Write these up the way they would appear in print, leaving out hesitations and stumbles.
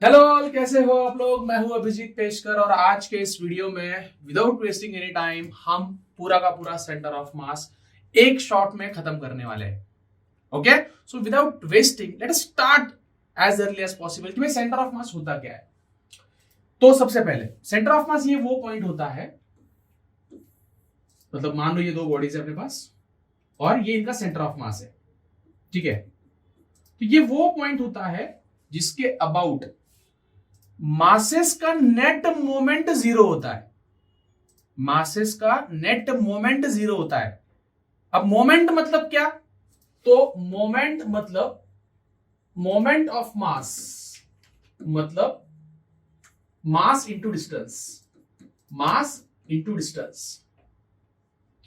Hello all, कैसे हो आप लोग। मैं हूं अभिजीत पेशकर और आज के इस वीडियो में विदाउट वेस्टिंग एनी टाइम हम पूरा का पूरा सेंटर ऑफ मास एक शॉट में खत्म करने वाले हैं। Okay, so without wasting let us start as early as possible कि भाई सेंटर ऑफ मास होता क्या है। तो सबसे पहले सेंटर ऑफ मास ये वो पॉइंट होता है, मतलब मान लो ये दो बॉडीज है अपने पास और ये इनका सेंटर ऑफ मास है, ठीक है। तो ये वो पॉइंट होता है जिसके अबाउट मासेस का नेट मोमेंट जीरो होता है। मासेस का नेट मोमेंट जीरो होता है। अब मोमेंट मतलब क्या? तो मोमेंट मतलब मोमेंट ऑफ मास, मतलब mass into distance, mass into distance.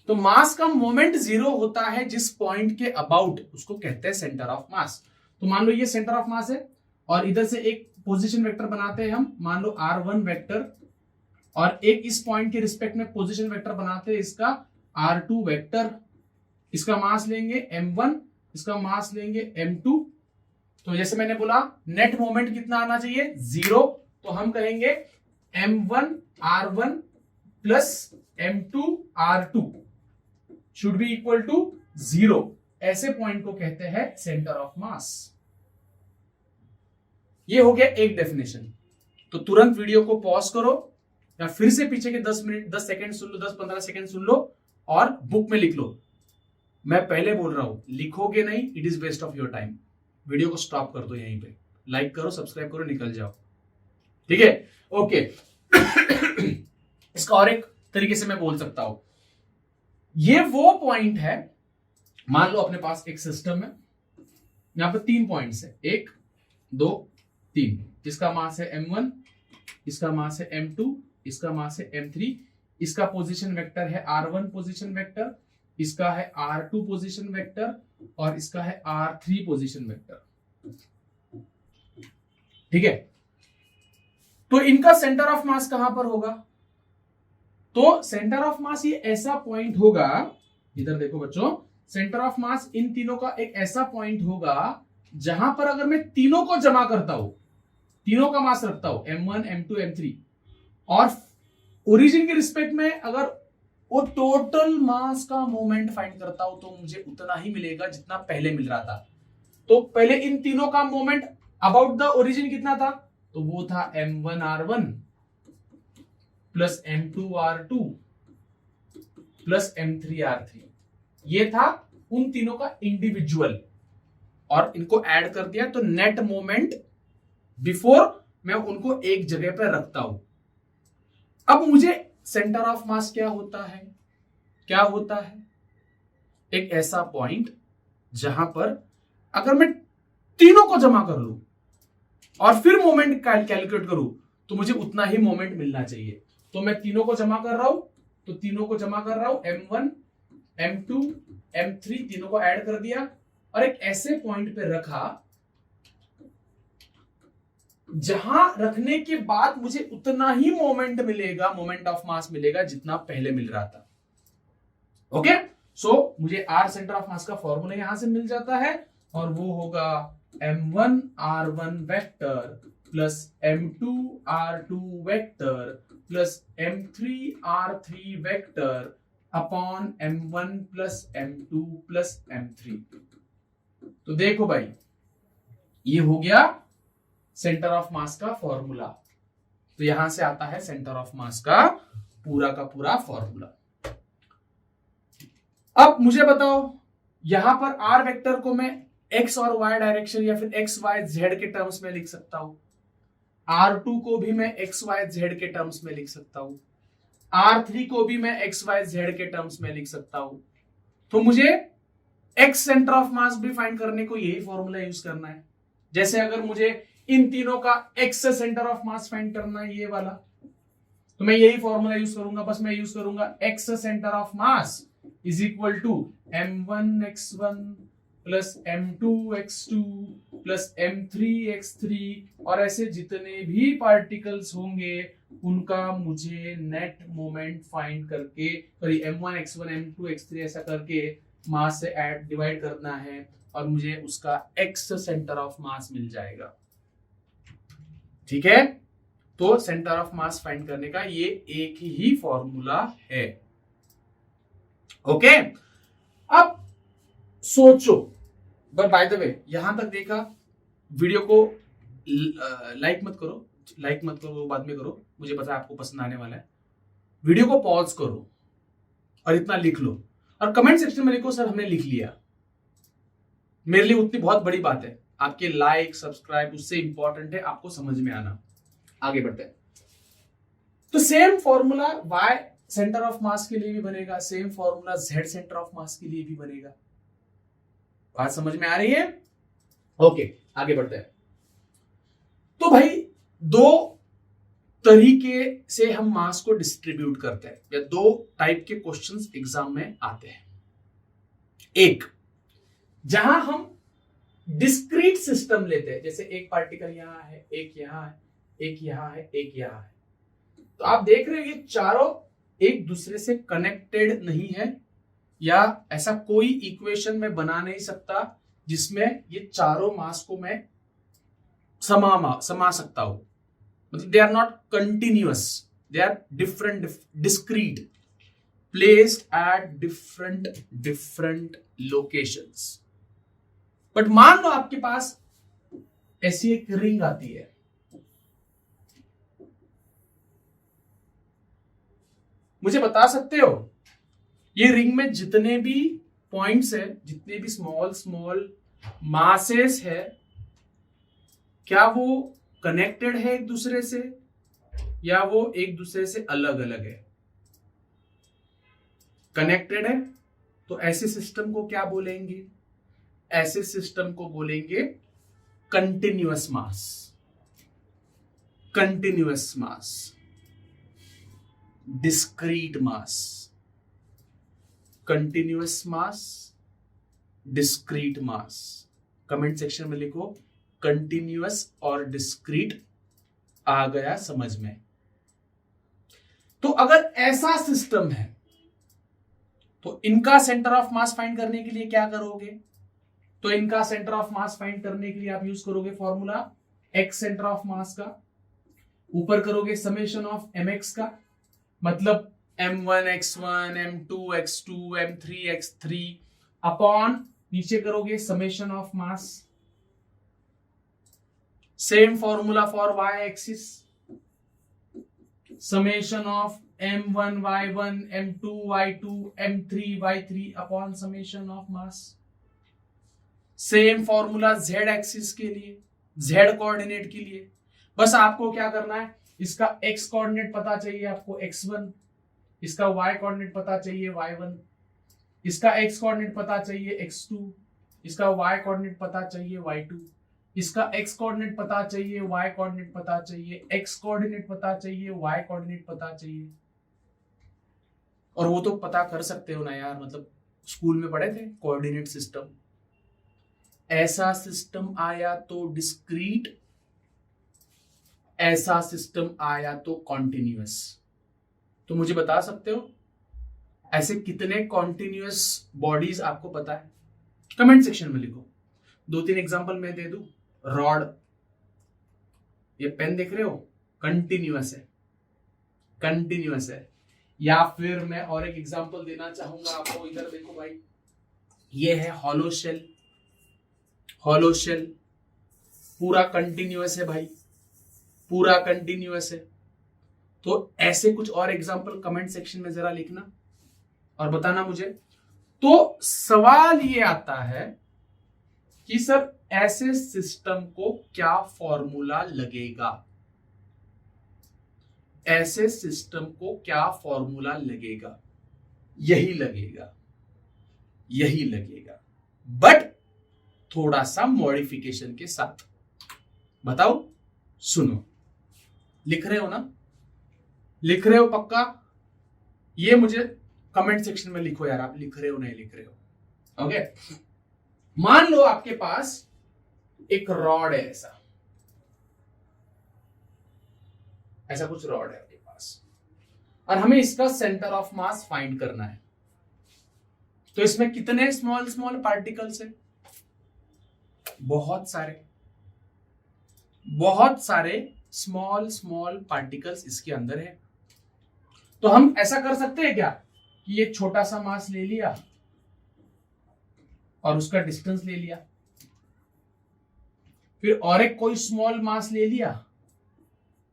तो मास का मोमेंट जीरो होता है जिस पॉइंट के अबाउट, उसको कहते हैं सेंटर ऑफ मास। तो मान लो ये सेंटर ऑफ मास है और इधर से एक पोजीशन वेक्टर बनाते हैं हम, मान लो r1 वेक्टर, और एक इस पॉइंट के रिस्पेक्ट में पोजीशन वेक्टर बनाते हैं इसका r2 वेक्टर। इसका मास लेंगे m1, इसका मास लेंगे m2। तो जैसे मैंने बोला नेट मोमेंट कितना आना चाहिए? जीरो। तो हम कहेंगे m1 r1 plus m2 r2 should be equal to zero. ऐसे पॉइंट को कहते हैं सेंटर ऑफ मास। ये हो गया एक डेफिनेशन। तो तुरंत वीडियो को पॉज करो या फिर से पीछे के 10 सेकंड सुन लो, 10-15 सेकंड सुन लो और बुक में लिख लो। मैं पहले बोल रहा हूं, लिखोगे नहीं, it is waste of your time. Video को स्टॉप कर दो यहीं पे, लाइक करो, सब्सक्राइब करो, निकल जाओ, ठीक है। ओके इसका और एक तरीके से मैं बोल सकता हूं, ये वो पॉइंट है, मान लो अपने पास एक सिस्टम है, यहां पर 3 पॉइंट्स है, 1 2 3। इसका मास है m1, इसका मास है m2, इसका मास है m3। इसका पोजीशन वेक्टर है r1 पोजीशन वेक्टर, इसका है r2 पोजीशन वेक्टर और इसका है r3 पोजीशन वेक्टर, ठीक है। तो इनका सेंटर ऑफ मास कहां पर होगा? तो सेंटर ऑफ मास ये ऐसा पॉइंट होगा, इधर देखो बच्चों, सेंटर ऑफ मास इन तीनों का एक ऐसा पॉइंट होगा जहां पर अगर मैं तीनों को जमा करता हूं, तीनों का मास रखता हूं m1 m2 m3, और ओरिजिन के रिस्पेक्ट में अगर वो टोटल मास का मोमेंट फाइंड करता हूं तो मुझे उतना ही मिलेगा जितना पहले मिल रहा था। तो पहले इन तीनों का मोमेंट अबाउट द ओरिजिन कितना था? तो वो था m1 r1 plus m2 r2 plus m3 r3। ये था उन तीनों का इंडिविजुअल, और इनको ऐड कर दिया तो नेट मोमेंट बिफोर मैं उनको एक जगह पर रखता हूं। अब मुझे सेंटर ऑफ मास क्या होता है? क्या होता है? एक ऐसा पॉइंट जहां पर अगर मैं तीनों को जमा कर लूं और फिर मोमेंट कैलकुलेट करूं तो मुझे उतना ही मोमेंट मिलना चाहिए। तो मैं तीनों को जमा कर रहा हूं, तो तीनों को जमा कर रहा हूं, m1 m2 m3 तीनों को ऐड कर दिया और एक ऐसे पॉइंट पे रखा जहां रखने के बाद मुझे उतना ही मोमेंट मिलेगा, मोमेंट ऑफ मास मिलेगा जितना पहले मिल रहा था। ओके, सो मुझे आर सेंटर ऑफ मास का फॉर्मूला यहां से मिल जाता है और वो होगा m1 r1 vector plus m2 r2 vector plus m3 r3 vector upon m1 plus m2 plus m3। तो देखो भाई, ये हो गया सेंटर ऑफ मास का फॉर्मूला। तो यहां से आता है सेंटर ऑफ मास का पूरा फॉर्मूला। अब मुझे बताओ, यहां पर आर वेक्टर को मैं एक्स और वाई डायरेक्शन या फिर एक्स वाई जेड के टर्म्स में लिख सकता हूं, R2 को भी मैं एक्स वाई जेड के टर्म्स में लिख सकता हूं, R3 को भी मैं एक्स वाई जेड के टर्म्स में लिख सकता हूं। तो मुझे एक्स सेंटर ऑफ मास भी फाइंड करने को यही फॉर्मूला यूज करना है। जैसे अगर मुझे इन तीनों का x centre of mass find करना है, ये वाला, तो मैं यही फॉर्मूला यूज करूंगा। बस मैं यूज करूंगा x centre of mass is equal to m1 x1 plus m2 x2 plus m3 x3, और ऐसे जितने भी पार्टिकल्स होंगे उनका मुझे नेट मोमेंट फाइंड करके, sorry m1 x1 m2 x3 ऐसा करके मास से ऐड डिवाइड करना है और मुझे उसका एक्स सेंटर ऑफ मास मिल जाएगा। ठीक है, तो सेंटर ऑफ मास फाइंड करने का ये एक ही फॉर्मूला है। ओके, अब सोचो, बट बाय द वे यहां तक देखा, वीडियो को लाइक मत करो, वो बाद में करो, मुझे पता है आपको पसंद आने वाला है। वीडियो को पॉज करो और इतना लिख लो और कमेंट सेक्शन में लिखो सर हमने लिख लिया। मेरे लिए उतनी बहुत बड़ी बात है, आपके लाइक सब्सक्राइब उससे इंपॉर्टेंट है आपको समझ में आना। आगे बढ़ते हैं। तो same formula y centre of मास के लिए भी बनेगा, same formula z centre of मास के लिए भी बनेगा। बात समझ में आ रही है? ओके, आगे बढ़ते हैं। तो भाई दो तरीके से हम मास को डिस्ट्रीब्यूट करते हैं, या दो टाइप के क्वेश्चंस एग्जाम में आते हैं। एक, जहां हम डिस्क्रीट सिस्टम लेते हैं, जैसे एक पार्टिकल यहां है, एक यहां है, एक यहां है, एक यहां है, तो आप देख रहे हो ये चारों एक दूसरे से कनेक्टेड नहीं है, या ऐसा कोई इक्वेशन में बना नहीं सकता जिसमें ये चारों मास को मैं समा सकता हूं। मतलब they are not continuous, they are different, discrete, placed at different locations. But मान लो आपके पास ऐसी एक रिंग आती है, मुझे बता सकते हो ये रिंग में जितने भी पॉइंट्स है, जितने भी स्मॉल मासेस है, क्या वो कनेक्टेड है एक दूसरे से, या वो एक दूसरे से अलग अलग है? कनेक्टेड है तो ऐसे सिस्टम को क्या बोलेंगे? ऐसे सिस्टम को बोलेंगे कंटिन्यूअस मास। कंटिन्यूअस मास, डिस्क्रीट मास, कंटिन्यूअस मास, डिस्क्रीट मास। कमेंट सेक्शन में लिखो कंटिन्यूअस और डिस्क्रीट, आ गया समझ में? तो अगर ऐसा सिस्टम है तो इनका सेंटर ऑफ मास फाइंड करने के लिए क्या करोगे? तो इनका सेंटर ऑफ मास फाइंड करने के लिए आप यूज करोगे फॉर्मूला x सेंटर ऑफ मास का, ऊपर करोगे समेशन ऑफ mx का, मतलब m1 x1 m2 x2 m3 x3 upon नीचे करोगे summation of mass. Same formula for y axis, summation of m1 y1 m2 y2 m3 y3 upon summation of mass. Same formula z axis के लिए, z coordinate के लिए। बस आपको क्या करना है, इसका x कोऑर्डिनेट पता चाहिए आपको x1, इसका y कोऑर्डिनेट पता चाहिए y1, इसका x कोऑर्डिनेट पता चाहिए x2, इसका y कोऑर्डिनेट पता चाहिए y2, इसका x कोऑर्डिनेट पता चाहिए, y कोऑर्डिनेट पता चाहिए, x कोऑर्डिनेट पता चाहिए, y कोऑर्डिनेट पता चाहिए। और वो तो पता कर सकते हो ना यार, मतलब स्कूल में पढ़े थे कोऑर्डिनेट सिस्टम। ऐसा सिस्टम आया तो डिस्क्रीट, ऐसा सिस्टम आया तो कॉन्टिन्यूअस। तो मुझे बता सकते हो ऐसे कितने कॉन्टिन्यूअस बॉडीज आपको पता है? कमेंट सेक्शन में लिखो। 2-3 एग्जांपल मैं दे दूं। रॉड, ये पेन देख रहे हो, कंटिन्यूअस है, कंटिन्यूअस है। या फिर मैं और एक एग्जांपल देना चाहूंगा आपको, इधर देखो भाई, ये है हॉलो शेल। हॉलो शेल पूरा कंटिन्यूअस है भाई, पूरा कंटिन्यूअस है। तो ऐसे कुछ और एग्जांपल कमेंट सेक्शन में जरा लिखना और बताना मुझे। तो सवाल ये आता है कि सर ऐसे सिस्टम को क्या फॉर्मूला लगेगा? ऐसे सिस्टम को क्या फॉर्मूला लगेगा? यही लगेगा, यही लगेगा, बट थोड़ा सा मॉडिफिकेशन के साथ। बताओ, सुनो, लिख रहे हो ना? लिख रहे हो पक्का? ये मुझे कमेंट सेक्शन में लिखो यार, आप लिख रहे हो नहीं लिख रहे हो। ओके, मान लो आपके पास एक रॉड है, ऐसा कुछ रॉड है आपके पास, और हमें इसका सेंटर ऑफ मास फाइंड करना है। तो इसमें कितने स्मॉल स्मॉल पार्टिकल्स है? बहुत सारे, बहुत सारे स्मॉल स्मॉल पार्टिकल्स इसके अंदर है। तो हम ऐसा कर सकते हैं क्या कि ये छोटा सा मास ले लिया और उसका डिस्टेंस ले लिया, फिर और एक कोई स्मॉल मास ले लिया,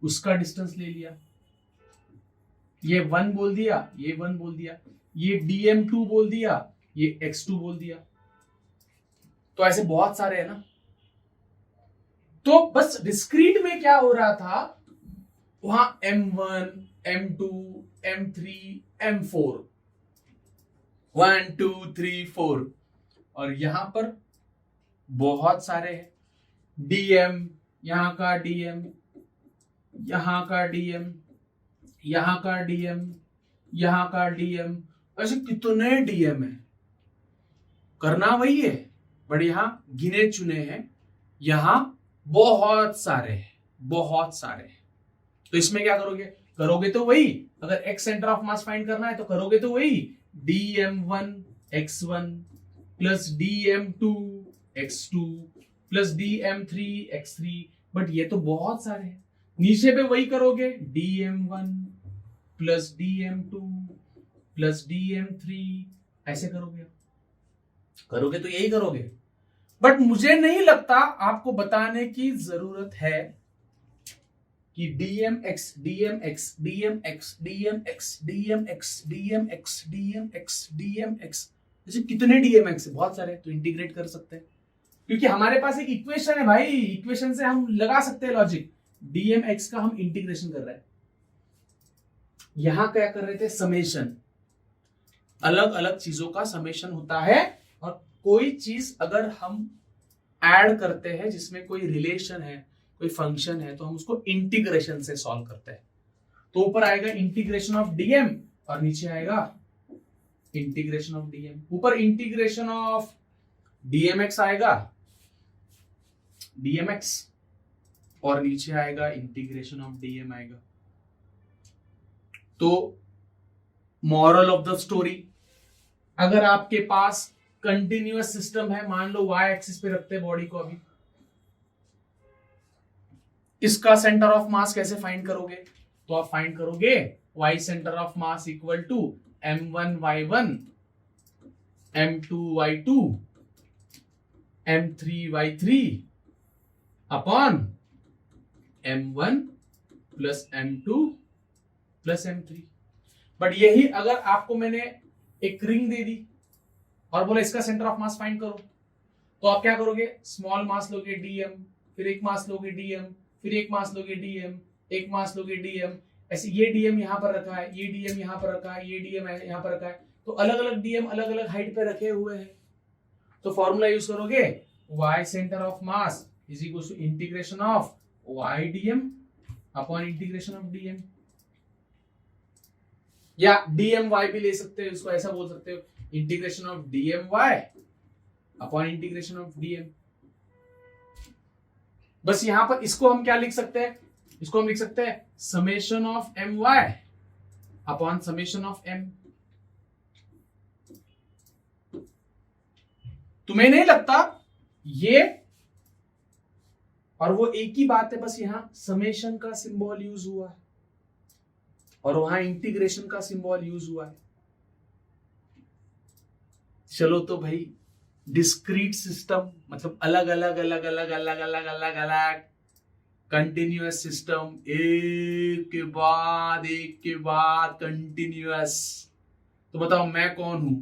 उसका डिस्टेंस ले लिया, ये 1 बोल दिया, ये 1 बोल दिया, ये dm2 बोल दिया, ये x2 बोल दिया। तो ऐसे बहुत सारे है ना। तो बस डिस्क्रीट में क्या हो रहा था, वहां m1 m2 m3 m4 1 2 3 4 और यहां पर बहुत सारे हैं। dm, यहां का dm, यहां का dm, यहां का dm, यहां का dm, ऐसे कितने dm है। करना वही है बट यहां गिने चुने हैं, यहां बहुत सारे हैं, बहुत सारे हैं। तो इसमें क्या करोगे, करोगे तो वही, अगर x centre of mass find करना है तो करोगे तो वही dm1 x1 plus dm2 x2 plus dm3 x3। But ये तो बहुत सारे हैं। नीचे पे वही करोगे dm1 plus dm2 plus dm3, ऐसे करोगे तो यही करोगे। बट मुझे नहीं लगता आपको बताने की जरूरत है कि dmx dmx dmx dmx dmx dmx dmx dmx जैसे कितने dmx है, बहुत सारे। तो इंटीग्रेट कर सकते हैं क्योंकि हमारे पास एक इक्वेशन है भाई, इक्वेशन से हम लगा सकते हैं लॉजिक। dmx का हम इंटीग्रेशन कर रहे हैं, यहां क्या कर रहे थे, समेशन। अलग अलग चीजों का समेशन होता है और कोई चीज अगर हम ऐड करते हैं जिसमें कोई रिलेशन है, कोई फंक्शन है, तो हम उसको इंटीग्रेशन से सॉल्व करते हैं। तो ऊपर आएगा इंटीग्रेशन ऑफ dm और नीचे आएगा इंटीग्रेशन ऑफ dm। ऊपर इंटीग्रेशन ऑफ dmx आएगा, dmx, और नीचे आएगा इंटीग्रेशन ऑफ dm आएगा। तो मॉरल ऑफ द स्टोरी, अगर आपके पास कंटिन्यूअस सिस्टम है, मान लो y एक्सिस पे रखते हैं बॉडी को, अभी इसका सेंटर ऑफ मास कैसे फाइंड करोगे, तो आप फाइंड करोगे y centre of mass equal to m1 y1 m2 y2 m3 y3 upon m1 plus m2 plus m3। But यही अगर आपको मैंने एक रिंग दे दी और बोला इसका सेंटर ऑफ मास फाइंड करो, तो आप क्या करोगे, स्मॉल मास लोगे dm, फिर एक मास लोगे dm, फिर एक मास लोगे dm, एक मास लोगे dm, ऐसे ये dm यहां पर रखा है, ये dm यहां पर रखा है, ये dm यहां पर रखा है, तो अलग अलग dm अलग अलग हाइट पे रखे हुए हैं। तो फॉर्मूला यूज करोगे y centre of mass is equal to integration of y dm upon integration of dm, या dmy भी ले सकते हो, इसको ऐसा बोल सकते हो integration of dmy upon integration of dm। बस यहां पर इसको हम क्या लिख सकते हैं, इसको हम लिख सकते हैं summation of my upon summation of m। तुम्हें नहीं लगता ये और वो एक ही बात है, बस यहां समेशन का सिंबल यूज हुआ है और वहां इंटीग्रेशन का सिंबल यूज हुआ है। चलो तो भाई डिस्क्रीट सिस्टम मतलब अलग अलग अलग अलग अलग अलग अलग अलग कंटिन्यूअस सिस्टम, एक के बाद कंटिन्यूअस। तो बताओ मैं कौन हूं,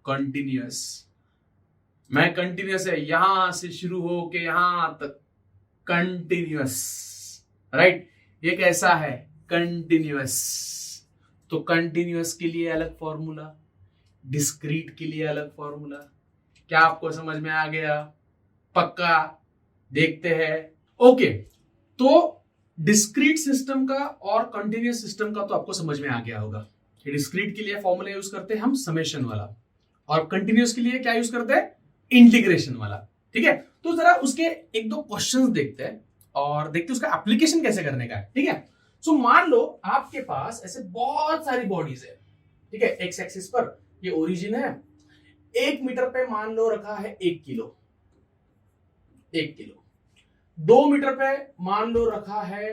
कंटिन्यूअस। मैं कंटिन्यूअस है, यहां से शुरू हो के यहां तक कंटिन्यूअस, राइट। ये कैसा है, कंटिन्यूअस। तो कंटिन्यूअस के लिए अलग फॉर्मूला, डिस्क्रीट के लिए अलग फॉर्मूला। क्या आपको समझ में आ गया, पक्का? देखते हैं। ओके, तो डिस्क्रीट सिस्टम का और कंटिन्यूअस सिस्टम का तो आपको समझ में आ गया होगा। डिस्क्रीट के लिए फॉर्मूला यूज करते हैं हम समेशन वाला, और कंटिन्यूअस के लिए क्या यूज करते हैं, इंटीग्रेशन वाला। ठीक है, तो जरा उसके एक दो क्वेश्चंस देखते हैं और देखते हैं उसका एप्लीकेशन कैसे करने का है। ठीक है, सो मान लो आपके पास ऐसे बहुत सारी बॉडीज है। ठीक है, एक्स एक्सिस पर ये ओरिजिन है, 1 मीटर पे मान लो रखा है 1 किलो, 1 किलो। 2 मीटर पे मान लो रखा है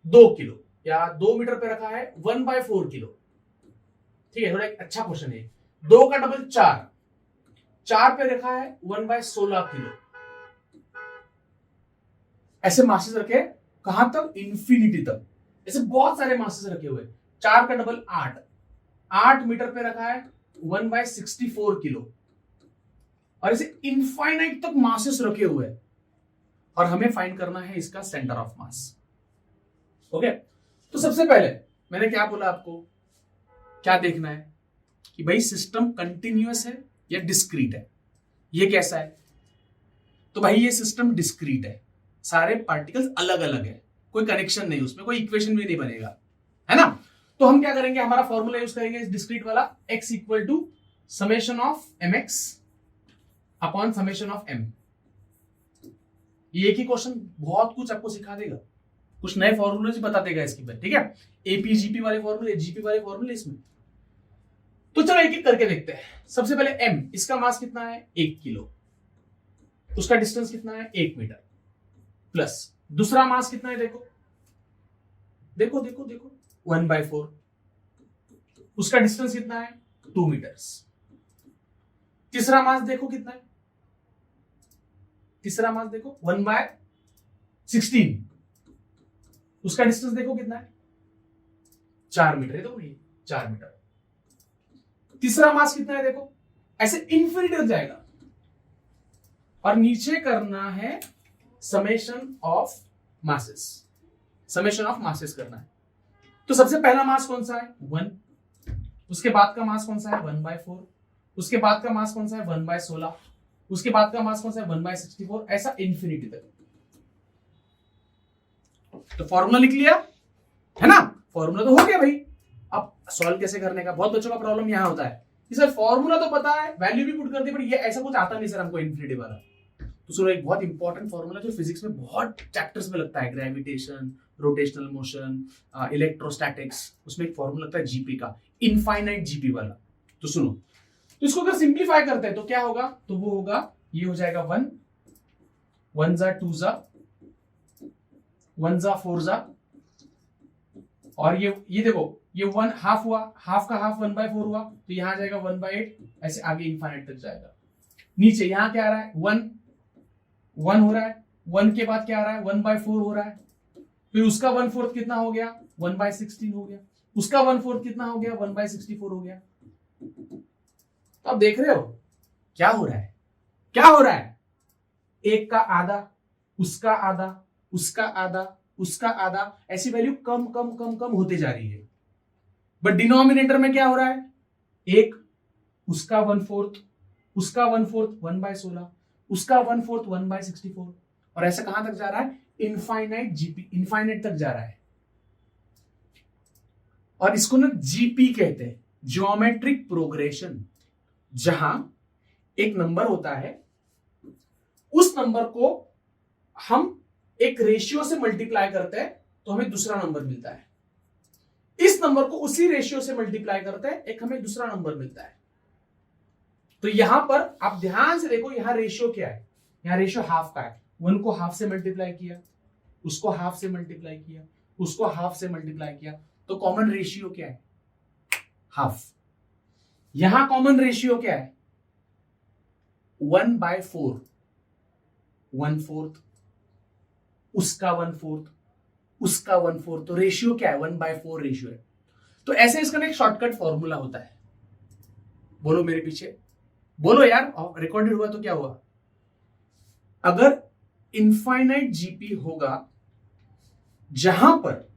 2 किलो, या 2 मीटर पे रखा है 1/4 किलो। ठीक है, थोड़ा एक अच्छा क्वेश्चन है। 2 का डबल 4, 4 पे रखा है 1/16 किलो। ऐसे मासेस रखे कहां तक? इंफिनिटी तक। ऐसे बहुत सारे मासेस रखे हुए। 4 का डबल 8, 8 मीटर पे रखा है 1/64 किलो। और ऐसे इनफाइनाइट तक मासेस रखे हुए हैं, और हमें फाइंड करना है इसका सेंटर ऑफ मास। ओके, तो सबसे पहले मैंने क्या बोला आपको, क्या देखना है कि भाई सिस्टम कंटिन्यूअस है या डिस्क्रीट है। ये कैसा है? तो भाई ये सिस्टम डिस्क्रीट है, सारे पार्टिकल्स अलग अलग है, कोई कनेक्शन नहीं, उसमें कोई इक्वेशन भी नहीं बनेगा, है ना। तो हम क्या करेंगे, हमारा फॉर्मूला यूज करेंगे इस डिस्क्रीट वाला, x equal to summation of mx upon summation of m। ये एक ही क्वेश्चन बहुत कुछ आपको सिखा देगा, कुछ नए फॉर्मूले बता देगा इसकी बात, ठीक है। एपीजीपी वाले फॉर्मूले, जीपी वाले फॉर्मूले इसमें। तो चलो एक एक करके देखते हैं। सबसे पहले m, इसका मास कितना है? 1 किलो। उसका डिस्टेंस कितना है? 1 मीटर। प्लस दूसरा मास कितना है? देखो देखो देखो देखो, 1/4। उसका डिस्टेंस कितना है? 2 मीटर्स। तीसरा मास देखो कितना है? तीसरा मास देखो 1/16। उसका डिस्टेंस देखो कितना है? 4 मीटर है। तो नहीं, 4 मीटर। तीसरा मास कितना है? देखो ऐसे इन्फिनिटी तक जाएगा, और नीचे करना है summation of masses, summation of masses करना है। तो सबसे पहला मास कौन सा है? 1। उसके बाद का मास कौन सा है? 1/4। उसके बाद का मास कौन सा है? 1/16। उसके बाद का मास कौन सा है? 1/64। ऐसा इन्फिनिटी तक। तो फॉर्मूला लिख लिया है ना, फॉर्मूला तो हो गया भाई। अब सॉल्व कैसे करने का, बहुत बच्चों का प्रॉब्लम यहां होता है कि सर फॉर्मूला तो पता है, वैल्यू भी पुट कर दी, बट ये ऐसा कुछ आता नहीं सर हमको इन्फिनिटी वाला। तो सुनो, एक बहुत इंपॉर्टेंट फॉर्मूला जो फिजिक्स में बहुत चैप्टर्स में लगता है, ग्रेविटेशन, रोटेशनल मोशन, इलेक्ट्रोस्टैटिक्स, उसमें एक फॉर्मूला लगता है जीपी का, इनफाइनाइट जीपी वाला। तो सुनो, तो इसको अगर सिंप्लीफाई करते हैं तो क्या होगा? तो वो होगा, ये हो जाएगा 1 1 जा 2 जा 1 जा 4 जा, और ये देखो, ये 1 हाफ हुआ, हाफ का हाफ 1/4 हुआ, तो यहां आ जाएगा 1/8। ऐसे आगे इनफाइनाइट तक जाएगा। नीचे यहां क्या आ रहा है? 1 हो रहा है, 1 के बाद क्या आ रहा है? 1/4 हो रहा है। फिर उसका 1/4 कितना हो गया? 1/16 हो गया। उसका 1/4 कितना हो गया? 1/64 हो गया। तो आप देख रहे हो क्या हो रहा है? क्या हो रहा है? एक का आधा, उसका आधा, उसका आधा, उसका आधा, ऐसी वैल्यू कम कम कम कम होती जा रही है। बट डिनोमिनेटर में क्या हो रहा है? एक, उसका 1/4, उसका 1/4 1/16, उसका 1/4 1/64, और ऐसा कहां तक जा रहा है? इनफाइनाइट जीपी, इनफाइनाइट तक जा रहा है। और इसको ना जीपी कहते हैं, ज्योमेट्रिक प्रोग्रेशन। जहां एक नंबर होता है, उस नंबर को हम एक रेशियो से मल्टीप्लाई करते हैं तो हमें दूसरा नंबर मिलता है। इस नंबर को उसी रेशियो से मल्टीप्लाई करते हैं, एक हमें दूसरा नंबर मिलता है। तो यहां पर आप ध्यान से देखो, यहां रेशियो क्या है? यहां रेशियो हाफ का है। 1 को हाफ से मल्टीप्लाई किया, उसको हाफ से मल्टीप्लाई किया, उसको हाफ से मल्टीप्लाई किया, तो कॉमन रेशियो क्या है? हाफ। यहां कॉमन रेशियो क्या है? 1/4, 1/4, उसका 1/4, उसका 1/4, तो रेशियो क्या है? 1/4 रेशियो है। तो ऐसे इसका एक शॉर्टकट फॉर्मूला होता है। बोलो मेरे पीछे, बोलो यार, रिकॉर्डेड हुआ तो क्या हुआ? अगर इनफाइनाइट जीपी होगा जहां पर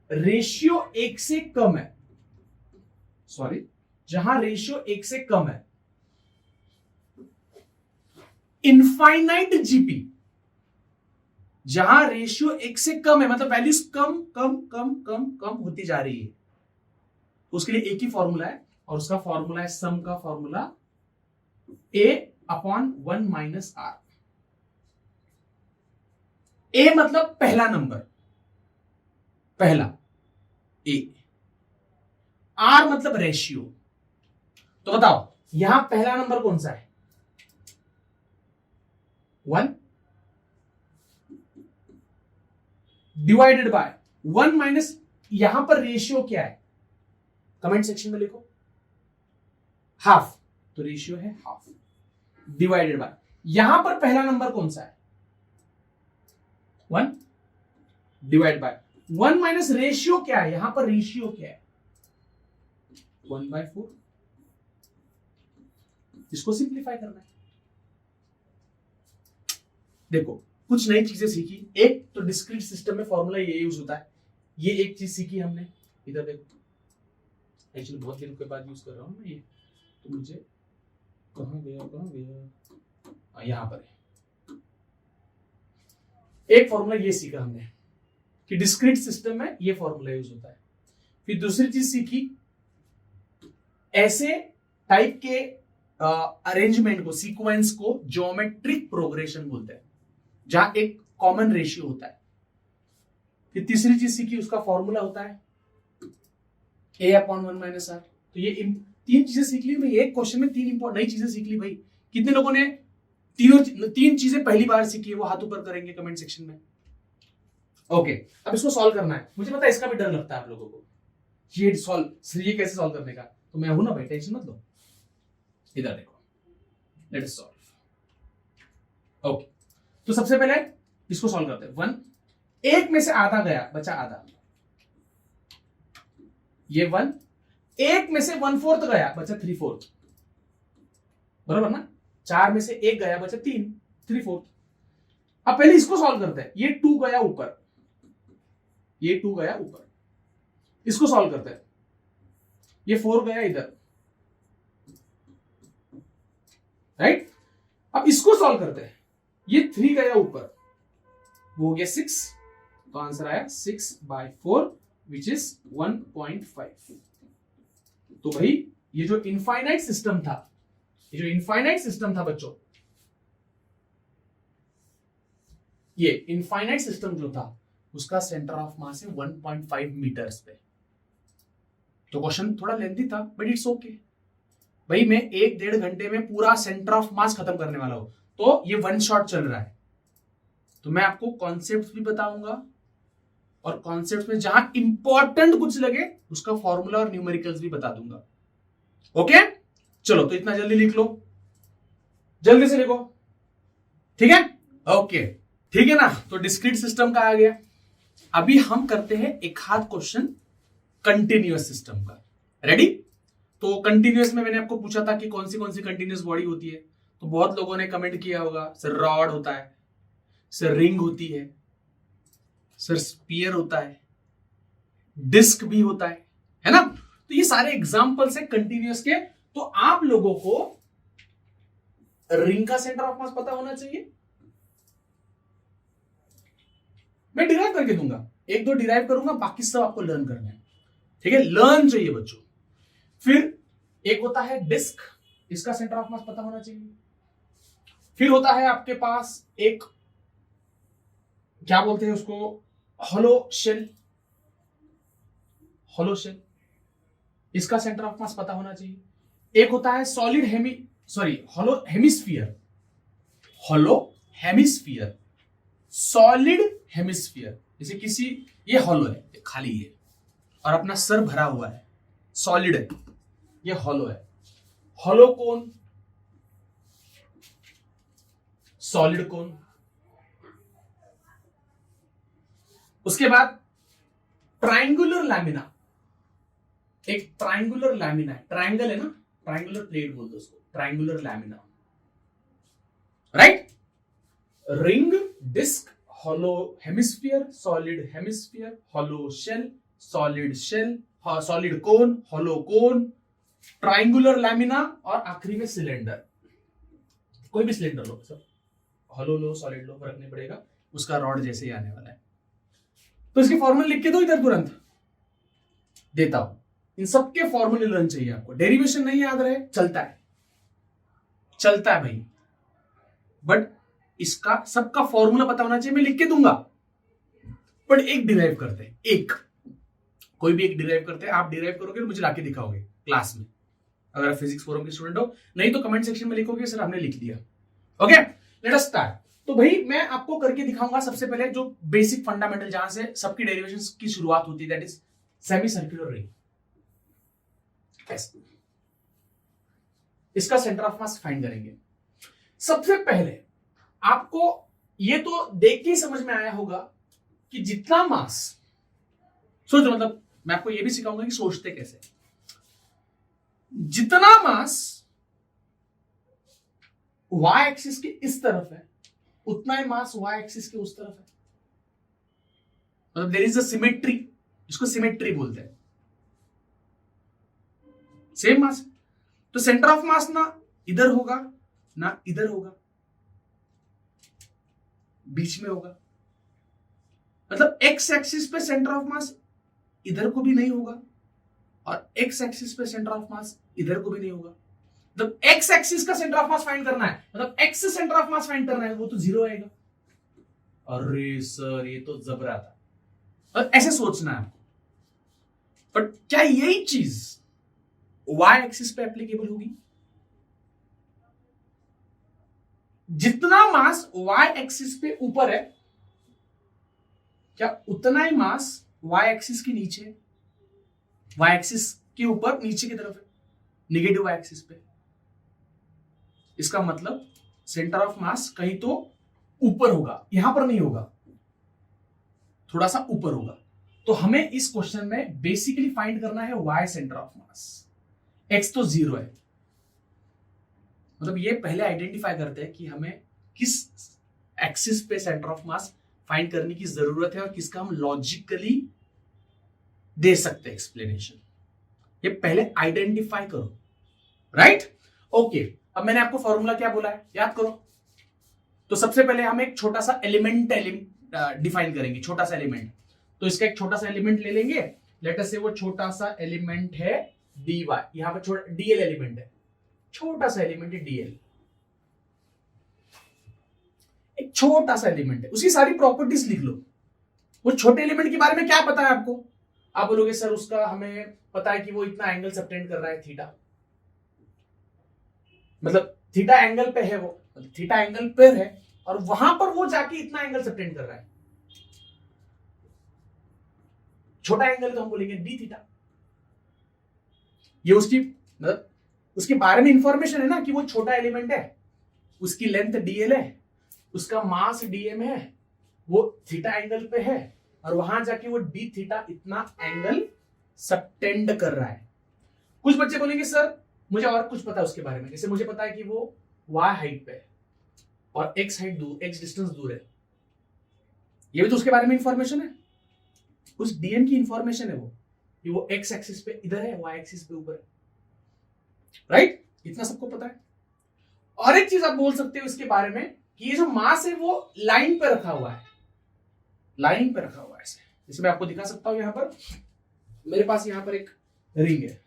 रेशियो 1 से कम है, सॉरी, जहां रेशियो 1 से कम है, इनफाइनाइट जीपी जहां रेशियो 1 से कम है, मतलब वैल्यूज कम कम कम कम कम होती जा रही है, उसके लिए एक ही फॉर्मूला है, और उसका फॉर्मूला है सम का फॉर्मूला, a/1 - r। ए मतलब पहला नंबर, पहला ए, आर मतलब रेशियो। तो बताओ यहां पहला नंबर कौन सा है? 1, डिवाइडेड बाय 1 माइनस, यहां पर रेशियो क्या है कमेंट सेक्शन में लिखो, हाफ, तो रेशियो है हाफ, डिवाइडेड बाय, यहां पर पहला नंबर कौन सा है 1, डिवाइड बाय 1 माइनस रेशियो क्या है, यहां पर रेशियो क्या है 1/4, इसको सिंप्लीफाई करना है। देखो कुछ नई चीजें सीखी, एक तो डिस्क्रीट सिस्टम में फॉर्मूला ये यूज होता है, ये एक चीज सीखी हमने, इधर देखो एक्चुअली बहुत दिनों के बाद यूज कर रहा हूं मैं ये, तो मुझे कहां गया यहां पर है। एक फॉर्मूला ये सीखा हमने कि डिस्क्रीट सिस्टम में ये फॉर्मूला यूज होता है। फिर दूसरी चीज सीखी, ऐसे टाइप के अरेंजमेंट को, सीक्वेंस को ज्योमेट्रिक प्रोग्रेशन बोलते हैं, जहां एक कॉमन रेशियो होता है। फिर तीसरी चीज सीखी, उसका फॉर्मूला होता है a/1 - r। तो ये तीन चीजें सीख ली मैं, एक क्वेश्चन में तीन नई चीजें सीख ली भाई। कितने लोगों ने तीन चीजें पहली बार सीखी है, वो हाथ ऊपर करेंगे कमेंट सेक्शन में। ओके, अब इसको सॉल्व करना है। मुझे पता है इसका भी डर लगता है आप लोगों को, ये कैसे सॉल्व करने का, तो मैं हूं ना भाई, टेंशन मत लो। इधर देखो, लेट अस सॉल्व। ओके, तो सबसे पहले इसको सॉल्व करते हैं। 1, एक में से आधा गया, बचा आधा, ये 1, एक में से 1/4 गया, बचा 3/4, बराबर ना। 4 में से एक गया, बचा 3/4। अब पहले इसको सॉल्व करते हैं। ये 2 गया ऊपर, ये 2 गया ऊपर, इसको सॉल्व करते हैं। ये 4 गया इधर, राइट। अब इसको सॉल्व करते हैं। ये 3 गया ऊपर, वो हो गया 6, तो आंसर आया 6/4 विच इज 1.5। तो भाई ये जो इनफाइनाइट सिस्टम था, बच्चों, ये इनफाइनाइट सिस्टम जो था उसका सेंटर ऑफ मास है 1.5 मीटर्स पे। तो क्वेश्चन थोड़ा लेंथी था, बट इट्स ओके भाई। मैं 1-1.5 घंटे में पूरा सेंटर ऑफ मास खत्म करने वाला हूं, तो ये वन शॉट चल रहा है। तो मैं आपको कॉन्सेप्ट भी बताऊंगा, और कॉन्सेप्ट में जहां इंपॉर्टेंट कुछ लगे उसका फॉर्मूला और न्यूमेरिकल्स भी बता दूंगा। ओके, चलो तो इतना जल्दी लिख लो, जल्दी से लिखो, ठीक है। ओके, ठीक है ना। तो डिस्क्रीट सिस्टम का आ गया। अभी हम करते हैं एक हाथ क्वेश्चन कंटिन्यूअस सिस्टम का। रेडी। तो कंटिन्यूअस में मैंने आपको पूछा था कि कौन सी कंटिन्यूअस बॉडी होती है, तो बहुत लोगों ने कमेंट किया होगा, सर रॉड होता है, सर रिंग होती है, सर स्पीयर होता है, डिस्क भी होता है ना। तो ये सारे एग्जांपल्स हैं कंटिन्यूअस के। तो आप लोगों को रिंग का सेंटर ऑफ मास पता होना चाहिए। मैं डिराइव करके दूंगा, 1-2 डिराइव करूंगा, बाकी सब आपको लर्न करना है, ठीक है। लर्न चाहिए बच्चों। फिर एक होता है डिस्क, इसका सेंटर ऑफ मास पता होना चाहिए। फिर होता है आपके पास एक, क्या बोलते हैं उसको, हॉलो शेल, इसका सेंटर ऑफ मास पता होना चाहिए। एक होता है हॉलो हेमिस्फीयर, सॉलिड हेमिस्फीयर। जैसे किसी, ये हॉलो है, ये खाली है, और अपना सर भरा हुआ है, सॉलिड है, ये हॉलो है। Hollow cone, solid cone. उसके बाद ट्राइंगुलर लैमिना, एक ट्राइंगुलर लैमिना है, ट्राइंगल है ना, ट्राइंगुलर प्लेट बोल दो उसको, triangular lamina, right. Ring, disc, hollow hemisphere, solid hemisphere, hollow shell, solid cone, hollow cone, triangular lamina, और आखिरी में सिलेंडर। कोई भी सिलेंडर लो, सब हॉलो लो, सॉलिड लो, फर्क नहीं पड़ेगा, उसका रॉड जैसे ही आने वाला है। तो इसके फॉर्मूले लिख के दो इधर, तुरंत देता हूं। इन सबके फॉर्मूले लर्न चाहिए आपको। डेरिवेशन नहीं याद रहे, चलता है भाई, बट इसका सबका फॉर्मूला पता होना चाहिए। मैं लिख के दूंगा, बट एक डिराइव करते हैं, कोई भी एक डिराइव करते हैं। आप डिराइव करोगे और मुझे लाके दिखाओगे क्लास में, अगर आप फिजिक्स फोरम के स्टूडेंट हो। नहीं तो कमेंट सेक्शन में लिखोगे सर हमने लिख दिया। Okay, late us start. तो भाई मैं आपको करके दिखाऊंगा सबसे पहले जो बेसिक फंडामेंटल जहां से सबकी डेरिवेशंस की शुरुआत होती है, that is semi circular ring. इसका सेंटर ऑफ मास फाइंड करेंगे। सबसे पहले आपको ये तो देख के ही समझ में आया होगा कि जितना मास, सोचो, मतलब मैं आपको ये भी सिखाऊंगा कि सोचते कैसे। जितना मास y एक्सिस के इस तरफ है उतना ही मास y एक्सिस के उस तरफ है, मतलब देयर इज अ सिमेट्री, इसको सिमेट्री बोलते हैं। सेम मास, तो सेंटर ऑफ मास ना इधर होगा ना इधर होगा, बीच में होगा। मतलब एक्स एक्सिस पे सेंटर ऑफ मास इधर को भी नहीं होगा और एक्स एक्सिस पे सेंटर ऑफ मास इधर को भी नहीं होगा। मतलब एक्स एक्सिस का सेंटर ऑफ मास फाइंड करना है, मतलब एक्स से सेंटर ऑफ मास फाइंड करना है, वो तो जीरो आएगा। अरे सर ये तो जबरा था, और ऐसे सोचना है आपको। बट क्या यही चीज वाई एक्सिस पे एप्लीकेबल होगी? जितना मास वाई एक्सिस पे ऊपर है, क्या उतना ही मास वाई एक्सिस के नीचे, वाई एक्सिस के ऊपर नीचे की तरफ है, नेगेटिव वाई एक्सिस पे? इसका मतलब सेंटर ऑफ मास कहीं तो ऊपर होगा, यहां पर नहीं होगा, थोड़ा सा ऊपर होगा। तो हमें इस क्वेश्चन में बेसिकली फाइंड करना है y centre of mass. X तो जीरो है, मतलब ये पहले आइडेंटिफाई करते हैं कि हमें किस एक्सिस पे सेंटर ऑफ मास फाइंड करने की जरूरत है और किसका हम लॉजिकली दे सकते हैं एक्सप्लेनेशन। ये पहले आइडेंटिफाई करो, राइट? ओके, अब मैंने आपको फॉर्मूला क्या बोला है याद करो। तो सबसे पहले हम एक छोटा सा एलिमेंट डिफाइन करेंगे, छोटा सा एलिमेंट। तो इसका एक छोटा सा एलिमेंट ले लेंगे, लेट अस से वो छोटा सा एलिमेंट है dy, यहां पर छोटा dl एलिमेंट है, छोटा सा एलिमेंट है dl, एक छोटा सा एलिमेंट है, उसकी सारी प्रॉपर्टीज लिख लो। वो छोटे एलिमेंट के बारे में क्या पता है आपको? आप बोलोगे सर उसका हमें पता है कि वो इतना एंगल सबटेंड कर रहा है थीटा, मतलब थीटा एंगल पे है, वो थीटा एंगल पर है और वहां पर वो जाके इतना एंगल सबटेंड कर रहा है। छोटा एंगल तो हम बोलेंगे डी थीटा। ये उसकी मतलब उसके बारे में इंफॉर्मेशन है ना कि वो छोटा एलिमेंट है, उसकी लेंथ dl है, उसका मास dm है, वो थीटा एंगल पे है और वहां जाके वो डी थीटा इतना एंगल सबटेंड कर रहा है। कुछ बच्चे बोलेंगे सर मुझे और कुछ पता है उसके बारे में, जैसे मुझे पता है कि वो y हाइट पे है और x हाइट दूर, x डिस्टेंस दूर है, ये भी तो उसके बारे में इंफॉर्मेशन है, उस dm की इंफॉर्मेशन है वो x एक्सिस पे इधर है, y एक्सिस पे ऊपर है, राइट? इतना सबको पता है। और एक चीज आप बोल सकते हो इसके बारे में कि ये जो मास है वो लाइन पे रखा हुआ है, लाइन पे रखा हुआ है ऐसे। जैसे मैं आपको दिखा सकता हूं, यहां पर मेरे पास यहां पर एक रिंग है,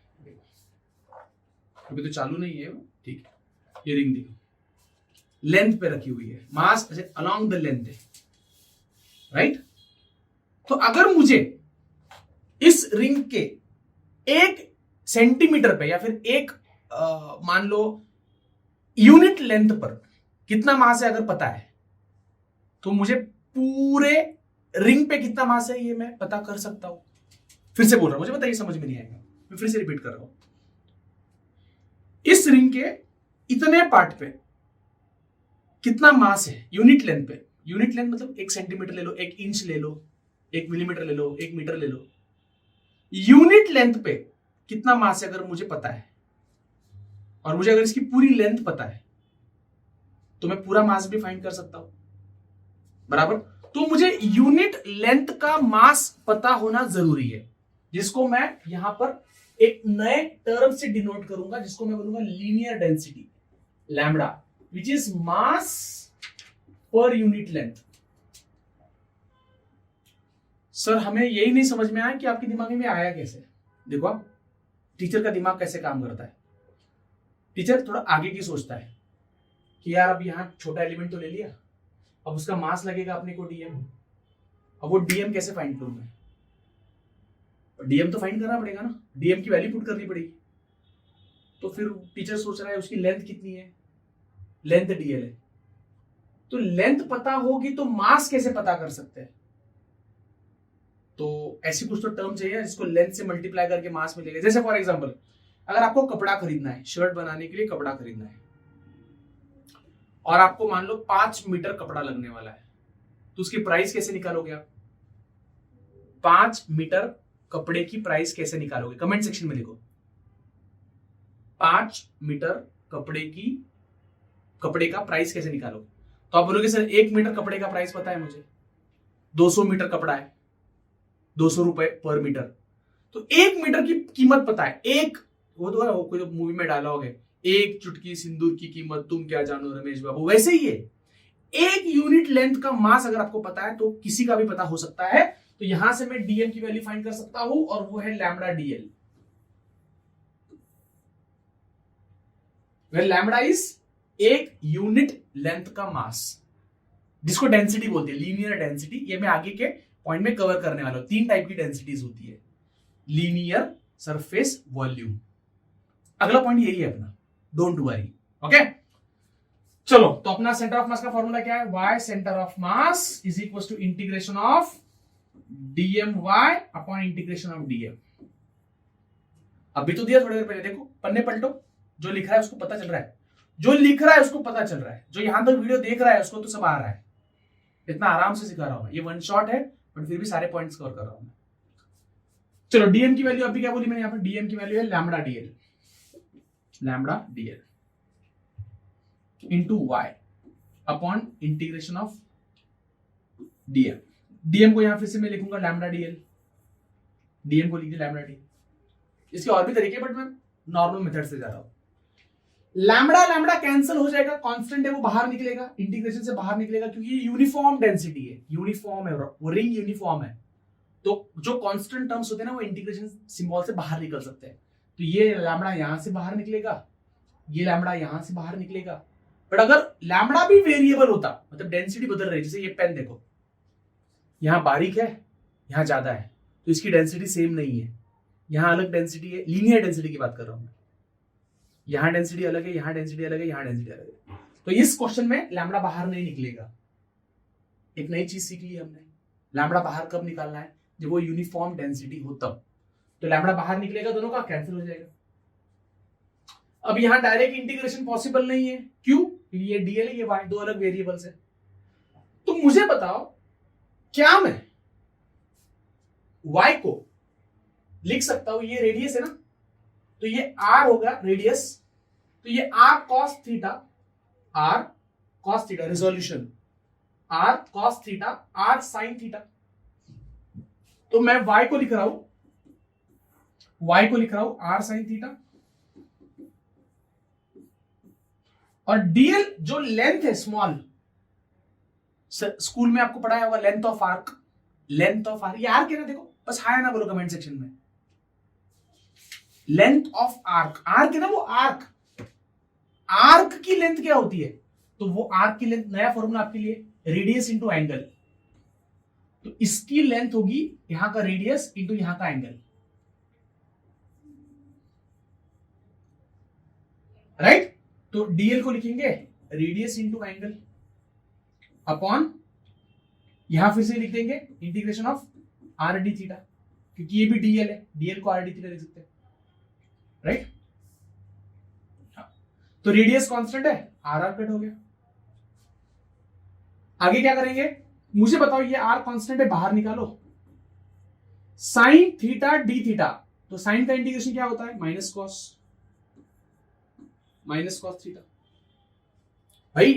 अभी तो चालू नहीं है, ठीक है, ये रिंग देखो, लेंथ पे रखी हुई है, मास ऐसे अलोंग द लेंथ है, राइट? तो अगर मुझे इस रिंग के 1 सेंटीमीटर पे या फिर एक मान लो यूनिट लेंथ पर कितना मास है अगर पता है, तो मुझे पूरे रिंग पे कितना मास है ये मैं पता कर सकता हूं। फिर से बोल रहा हूं, मुझे पता है ये समझ में नहीं आएगा, मैं फिर से रिपीट कर रहा हूं। इस रिंग के इतने पार्ट पे कितना मास है यूनिट लेंथ पे, यूनिट लेंथ मतलब 1 सेंटीमीटर ले लो, 1 इंच ले लो, 1 मिलीमीटर ले लो, 1 मीटर ले लो, यूनिट लेंथ पे कितना मास है अगर मुझे पता है और मुझे अगर इसकी पूरी लेंथ पता है तो मैं पूरा मास भी फाइंड कर सकता हूं, बराबर? तो मुझे यूनिट लेंथ का मास पता होना जरूरी है, जिसको मैं यहां पर एक नए टर्म से डिनोट करूंगा, जिसको मैं बोलूंगा linear density, lambda, which is mass per unit length. Sir हमें यही नहीं समझ में आया कि आपके दिमाग में आया कैसे। देखो आप टीचर का दिमाग कैसे काम करता है, टीचर थोड़ा आगे की सोचता है कि यार अब यहां छोटा एलिमेंट तो ले लिया, अब उसका मास लगेगा अपने को डीएम, अब वो डीएम कैसे फाइंड करूं मैं? डीएम तो फाइंड करना पड़ेगा ना, डीएम की वैल्यू पुट करनी पड़ेगी। तो फिर टीचर सोच रहा है उसकी लेंथ कितनी है, लेंथ डीएल है, तो लेंथ पता होगी तो मास कैसे पता कर सकते हैं? तो ऐसी कुछ तो टर्म चाहिए जिसको लेंथ से मल्टीप्लाई करके मास मिलेगा। जैसे फॉर एग्जांपल, अगर आपको कपड़ा खरीदना है, शर्ट बनाने के लिए कपड़ा खरीदना है, और आपको मान लो 5 मीटर कपड़ा लगने वाला है, तो उसकी प्राइस कैसे निकालोगे आप? 5 मीटर कपड़े की प्राइस कैसे निकालोगे? कमेंट सेक्शन में लिखो। 5 मीटर कपड़े का प्राइस कैसे निकालोगे? तो आप बोलोगे सर 1 मीटर कपड़े का प्राइस पता है मुझे, 200 मीटर कपड़ा है, 200 रुपए पर मीटर, तो 1 मीटर की कीमत पता है। एक वो तो कोई तो मूवी में डायलॉग है, एक चुटकी सिंदूर की कीमत तुम क्या जानो रमेश बाबू, वैसे ही है। एक यूनिट लेंथ का मास अगर आपको पता है तो किसी का भी पता हो सकता है। तो यहां से मैं डीएम की वैल्यू फाइंड कर सकता हूं, और वो है लैम्बडा डीएल। लैम्बडा इज एक यूनिट लेंथ का मास, जिसको डेंसिटी बोलते हैं, लीनियर डेंसिटी। ये मैं आगे के पॉइंट में कवर करने वाला हूं। 3 टाइप की डेंसिटीज होती है, लीनियर, सरफेस, वॉल्यूम। अगला पॉइंट यही है अपना, डोंट वरी। ओके, चलो, तो अपना सेंटर ऑफ मास का फॉर्मूला क्या है? y centre of mass is equal to integration of dm y upon integration of dm। अभी तो दिया थोड़ी देर पहले, देखो पन्ने पलटो, जो लिख रहा है उसको पता चल रहा है, जो लिख रहा है उसको पता चल रहा है, जो यहां तक वीडियो देख रहा है उसको तो सब आ रहा है। इतना आराम से सिखा रहा हूं मैं, ये वन शॉट है बट फिर भी सारे पॉइंट्स कवर कर रहा हूं मैं। चलो, डीएम की वैल्यू अभी क्या बोली मैंने, यहां पर डीएम की वैल्यू है lambda dl, lambda dl into y upon integration of dm. Dm को यहां फिर से मैं लिखूंगा लैम्बडा डीएल, डीएम को लिख दिया लैम्बडा डीएल। इसके और भी तरीके, बट मैं नॉर्मल मेथड से जा रहा हूं। लैम्बडा लैम्बडा कैंसिल हो जाएगा, कांस्टेंट है वो बाहर निकलेगा, इंटीग्रेशन से बाहर निकलेगा, क्योंकि ये यूनिफॉर्म डेंसिटी है, यूनिफॉर्म है, वो रिंग यूनिफॉर्म है। तो जो कांस्टेंट टर्म्स होते हैं ना वो इंटीग्रेशन सिंबल से बाहर निकल सकते हैं। तो ये लैम्बडा यहां से बाहर निकलेगा, ये लैम्बडा यहां से बाहर निकलेगा। बट अगर लैम्बडा भी वेरिएबल होता, मतलब डेंसिटी बदल रही है, जैसे ये पेन देखो, यहां बारीक है, यहां ज्यादा है, तो इसकी डेंसिटी सेम नहीं है, यहां अलग डेंसिटी है। लीनियर डेंसिटी की बात कर रहा हूं मैं, यहां डेंसिटी अलग है, यहां डेंसिटी अलग है, यहां डेंसिटी अलग है। तो इस क्वेश्चन में लैम्बडा बाहर नहीं निकलेगा। एक नई चीज सीख ली हमने, लैम्बडा बाहर कब निकालना है? जब वो यूनिफॉर्म डेंसिटी हो तब। तो लैम्बडा बाहर निकलेगा, दोनों का कैंसिल हो जाएगा। अब यहां डायरेक्ट इंटीग्रेशन पॉसिबल नहीं है, क्यों? ये डीएल है, ये वाई, दो अलग वेरिएबल्स है। तो मुझे बताओ, क्या मैं y को लिख सकता हूं, ये रेडियस है ना, तो ये r होगा रेडियस, तो ये r cos theta, r cos theta, resolution r cos theta, r sin theta. तो मैं y को लिख रहा हूं, r sin थीटा, और dl जो लेंथ है स्मॉल, स्कूल में आपको पढ़ाया होगा length of arc, length of arc, ये आर्क है ना, देखो बस हाय ना बोलो कमेंट सेक्शन में। लेंथ ऑफ आर्क, आर्क है ना वो, आर्क, आर्क की लेंथ क्या होती है? तो वो आर्क की लेंथ, नया फॉर्मूला आपके लिए, रेडियस इंटू एंगल। तो इसकी लेंथ होगी यहां का रेडियस इंटू यहां का एंगल, राइट? तो डीएल को लिखेंगे रेडियस इंटू एंगल अपॉन, यहां फिर से लिख देंगे integration of R D theta, क्योंकि ये भी डीएल है, डीएल को आर डी थीटा लिख सकते हैं, राइट? हाँ, तो रेडियस कांस्टेंट है, आर आर कट हो गया। आगे क्या करेंगे, मुझे बताओ, ये आर कांस्टेंट है, बाहर निकालो, साइन थीटा डी थीटा, तो साइन का इंटीग्रेशन क्या होता है? Minus cos theta. भाई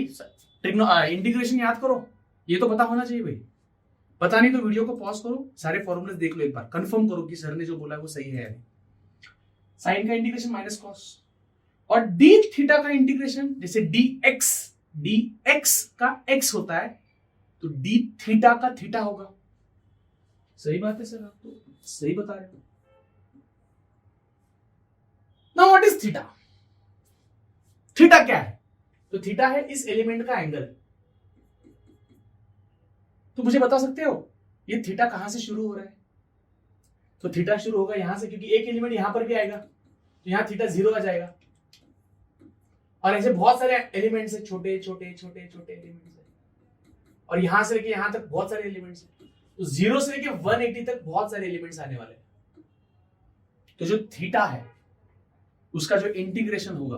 इंटीग्रेशन याद करो, ये तो पता होना चाहिए भाई। पता नहीं तो वीडियो को पॉज करो, सारे फॉर्मूले देख लो, एक बार कंफर्म करो कि सर ने जो बोला है वो सही है। साइन का इंटीग्रेशन माइनस कॉस, और डी थीटा का इंटीग्रेशन, जैसे dx का x होता है, तो डी थीटा का थीटा होगा। सही बात है सर, आप तो सही बता रहे हो। Now what is theta? Theta क्या है? तो थीटा है इस एलिमेंट का एंगल। तो मुझे बता सकते हो ये थीटा कहां से शुरू हो रहा है? तो थीटा शुरू होगा यहां से, क्योंकि एक एलिमेंट यहां पर भी आएगा, तो यहां थीटा 0 आ जाएगा। और ऐसे बहुत सारे एलिमेंट्स है, छोटे छोटे छोटे छोटे एलिमेंट्स है, और यहां से लेके यहां तक बहुत सारे एलिमेंट्स हैं, तो 0 से लेके 180 तक बहुत सारे एलिमेंट्स आने वाले हैं। तो जो थीटा है उसका जो इंटीग्रेशन होगा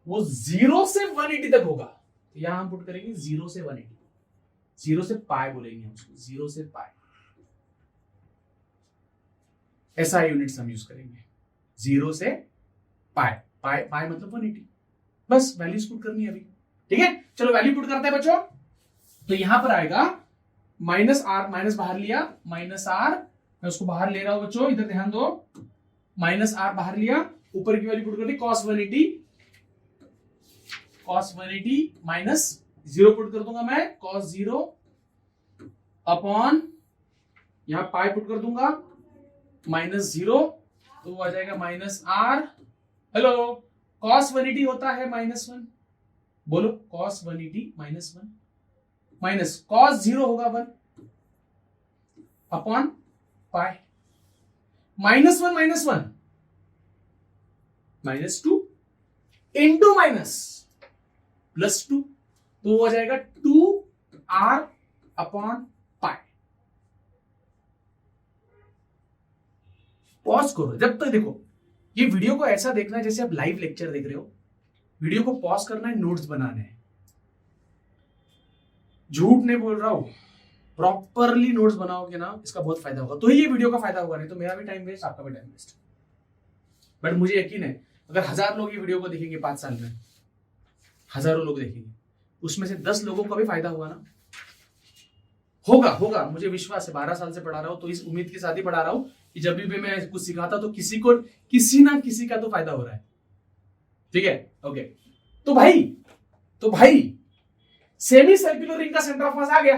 वो 0 से 180 तक होगा। तो यहां हम पुट करेंगे 0 से 180, 0 से पाई बोलेंगे हम उसको, 0 से पाई, ऐसा यूनिट्स हम यूज करेंगे, 0 से पाई, पाई पाई मतलब 180। बस वैल्यूज पुट करनी है अभी, ठीक है। चलो वैल्यू पुट करते हैं बच्चों। तो यहां पर आएगा माइनस आर, माइनस बाहर लिया, माइनस आर, मैं उसको बाहर ले रहा हूं बच्चों, इधर ध्यान दो, माइनस आर बाहर लिया, ऊपर की वैल्यू पुट कर दी cos 180, cos 180 माइनस 0 पुट कर दूंगा मैं, cos 0 अपॉन यहां पाई पुट कर दूंगा माइनस 0, तो आ जाएगा माइनस आर। हेलो, cos 180 होता है -1, बोलो cos 180 -1 माइनस cos 0 होगा 1 अपॉन पाई, -1 -2 इंटू माइनस +2, तो हो जाएगा 2r अपॉन पाई। पॉज करो जब तक, देखो ये वीडियो को ऐसा देखना है जैसे आप लाइव लेक्चर देख रहे हो, वीडियो को पॉज करना है, नोट्स बनाने हैं, झूठ नहीं बोल रहा हूं, प्रॉपरली नोट्स बनाओगे ना, इसका बहुत फायदा होगा, तो ही ये वीडियो का फायदा होगा, नहीं तो मेरा भी टाइम वेस्ट, आपका भी टाइम वेस्ट। बट मुझे यकीन है अगर 1000 लोग ये वीडियो को देखेंगे 5 साल में, हजारों लोग देखेंगे, उसमें से 10 लोगों का भी फायदा होगा ना, होगा, मुझे विश्वास है। 12 साल से पढ़ा रहा हूं तो इस उम्मीद के साथ ही पढ़ा रहा हूं कि जब भी मैं कुछ सिखाता तो किसी ना किसी का तो फायदा हो रहा है, ठीक है। ओके, तो भाई सेमी सर्कुलर रिंग का सेंटर ऑफ मास आ गया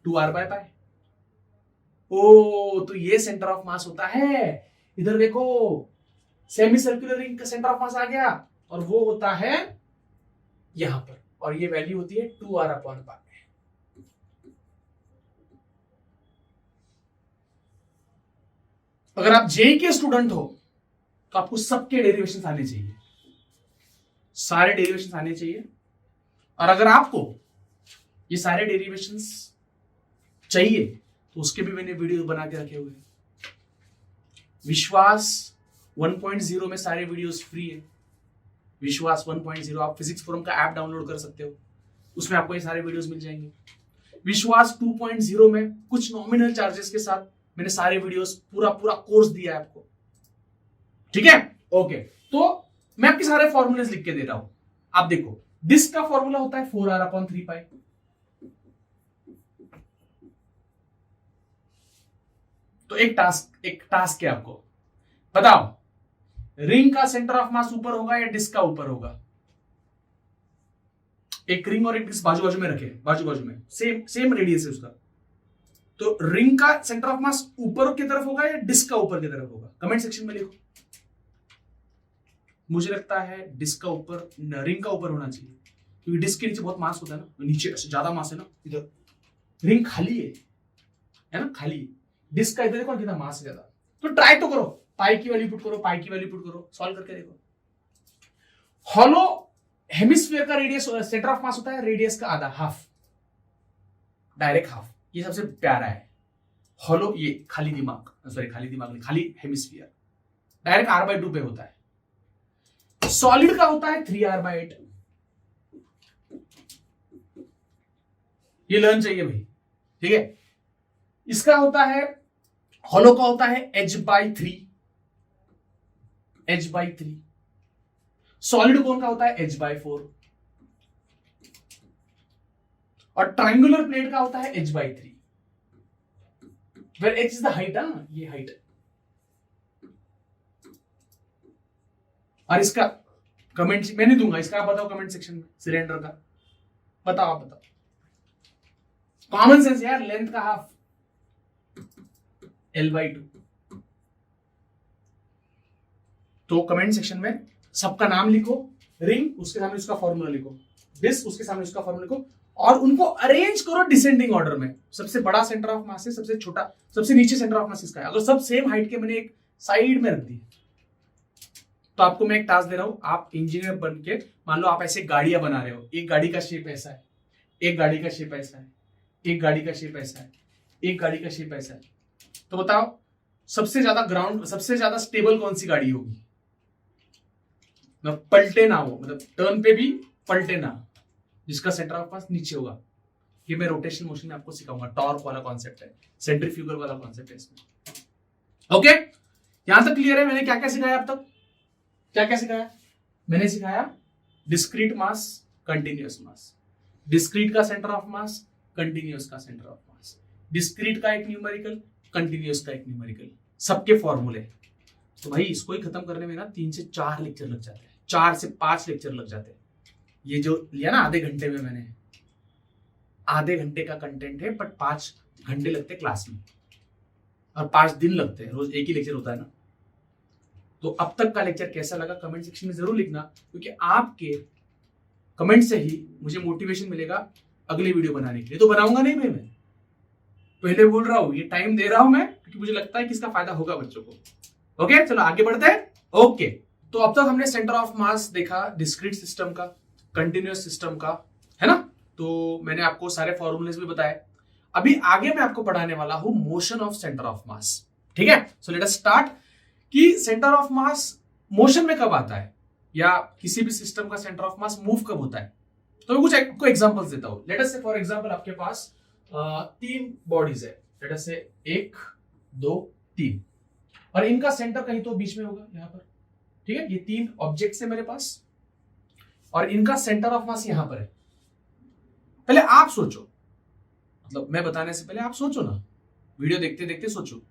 2r/π। ओ, तो ये सेंटर ऑफ मास होता है, इधर देखो, सेमी सर्कुलर रिंग का सेंटर ऑफ मास आ गया, और वो होता है यहां पर, और ये वैल्यू होती है 2r/π। अगर आप जेई के स्टूडेंट हो तो आपको सबके डेरिवेशंस आने चाहिए, सारे डेरिवेशंस आने चाहिए, और अगर आपको ये सारे डेरिवेशंस चाहिए तो उसके भी मैंने वीडियो बना के रखे हुए हैं। विश्वास 1.0 में सारे वीडियोस फ्री है, विश्वास 1.0 आप फिजिक्स फोरम का ऐप डाउनलोड कर सकते हो, उसमें आपको ये सारे वीडियोस मिल जाएंगे। विश्वास 2.0 में कुछ नॉमिनल चार्जेस के साथ मैंने सारे वीडियोस पूरा कोर्स दिया है आपको, ठीक है। ओके, तो मैं आपके सारे फॉर्मूलेस लिख के दे रहा हूं, आप देखो, डिस्क का फॉर्मूला होता है 4r/3π, तो एक टास्क है आपको, बताओ रिंग का सेंटर ऑफ मास ऊपर होगा या डिस्क का ऊपर होगा? एक रिंग और एक डिस्क बाजू बाजू में रखे, बाजू बाजू में, सेम रेडियस है उसका, तो रिंग का सेंटर ऑफ मास ऊपर की तरफ होगा या डिस्क का ऊपर की तरफ होगा? कमेंट सेक्शन में लिखो। मुझे लगता है डिस्क का ऊपर, रिंग का ऊपर होना चाहिए, क्योंकि डिस्क के नीचे बहुत मास होता है ना, नीचे ज्यादा मास है ना, इधर रिंग खाली है ना, खाली, डिस्क का इधर देखो कितना मास है ज्यादा। तो ट्राई तो करो, पाई की वैल्यू पुट करो, सॉल्व करके देखो। हॉलो हेमिस्फीयर का रेडियस, सेंटर ऑफ मास होता है रेडियस का आधा, हाफ, डायरेक्ट हाफ, ये सबसे प्यारा है। हॉलो, ये खाली दिमाग नहीं, खाली हेमिस्फीयर डायरेक्ट r/2 पे होता है। सॉलिड का होता है 3r/8, ये लर्न चाहिए भाई, ठीक है। इसका होता है, हॉलो का होता है h/3, सॉलिड कोन का होता है h/4, और ट्रायंगुलर प्लेट का होता है h/3, where h is the height, ये हाइट। और इसका कमेंट मैं नहीं दूंगा, इसका आप बताओ कमेंट सेक्शन में, सिलेंडर का बताओ, आप बताओ, कॉमन सेंस यार, लेंथ का हाफ L/2। तो कमेंट सेक्शन में सबका नाम लिखो, रिंग उसके सामने उसका फॉर्मूला लिखो, डिस्क उसके सामने उसका फॉर्मूला लिखो, और उनको अरेंज करो डिसेंडिंग ऑर्डर में। सबसे बड़ा सेंटर ऑफ मास है, सबसे छोटा, सबसे नीचे सेंटर ऑफ मास इसका है। अगर सब सेम हाइट के मैंने एक साइड में रख दी, तो आपको मैं एक टास्क दे रहा हूं, आप इंजीनियर बन के, मान लो आप ऐसे गाड़ियां बना रहे हो, एक गाड़ी का शेप ऐसा है, एक गाड़ी का शेप ऐसा है, एक गाड़ी का शेप ऐसा है, एक गाड़ी का शेप ऐसा है, तो बताओ सबसे ज्यादा स्टेबल कौन सी गाड़ी होगी? मतलब पलटे ना हो, मतलब टर्न पे भी पलटे ना, जिसका सेंटर ऑफ मास नीचे होगा। ये मैं रोटेशन मोशन में आपको सिखाऊंगा, टॉर्क वाला कॉन्सेप्ट है, सेंट्रीफ्यूगल वाला कॉन्सेप्ट है इसमें। ओके, यहां तक क्लियर है? मैंने क्या क्या सिखाया अब तक? क्या क्या सिखाया? मैंने सिखाया डिस्क्रीट मास, कंटिन्यूअस मास, डिस्क्रीट का सेंटर ऑफ मास, कंटिन्यूअस का सेंटर ऑफ मास, डिस्क्रीट का एक न्यूमेरिकल, कंटिन्यूअस का एक न्यूमेरिकल, सबके फॉर्मूले। तो भाई इसको ही खत्म करने में ना 3 से 4 लेक्चर लग जाते हैं, 4 से 5 लेक्चर लग जाते हैं। ये जो लिया ना आधे घंटे में, मैंने आधे घंटे का कंटेंट है, बट 5 घंटे लगते क्लास में और 5 दिन लगते हैं, रोज एक ही लेक्चर होता है ना। तो अब तक का लेक्चर कैसा लगा कमेंट सेक्शन में जरूर लिखना, क्योंकि आपके कमेंट से ही मुझे मोटिवेशन मिलेगा अगली वीडियो बनाने के लिए। तो बनाऊंगा नहीं मैं पहले बोल रहा हूं, ये टाइम दे रहा हूं मैं क्योंकि मुझे लगता है कि इसका फायदा होगा बच्चों को। ओके, चलो आगे बढ़ते हैं। ओके, तो अब तक हमने सेंटर ऑफ मास देखा, डिस्क्रीट सिस्टम का, कंटिन्यूअस सिस्टम का, है ना। तो मैंने आपको सारे फॉर्मूलेस भी बताए। अभी आगे मैं आपको पढ़ाने वाला हूं मोशन ऑफ सेंटर ऑफ मास। ठीक है, सो लेट अस स्टार्ट कि सेंटर ऑफ मास मोशन में कब आता है, या किसी भी सिस्टम का सेंटर ऑफ मास मूव कब होता है। तो मैं कुछ आपको एग्जांपल्स देता हूं। लेट अस से फॉर एग्जांपल आपके पास 3 बॉडीज है, लेट अस से 1 2 3, और इनका सेंटर कहीं तो बीच में होगा यहां पर। ठीक है, ये 3 ऑब्जेक्ट्स है मेरे पास और इनका सेंटर ऑफ मास यहां पर है। पहले आप सोचो, मतलब मैं बताने से पहले आप सोचो ना, वीडियो देखते देखते सोचो,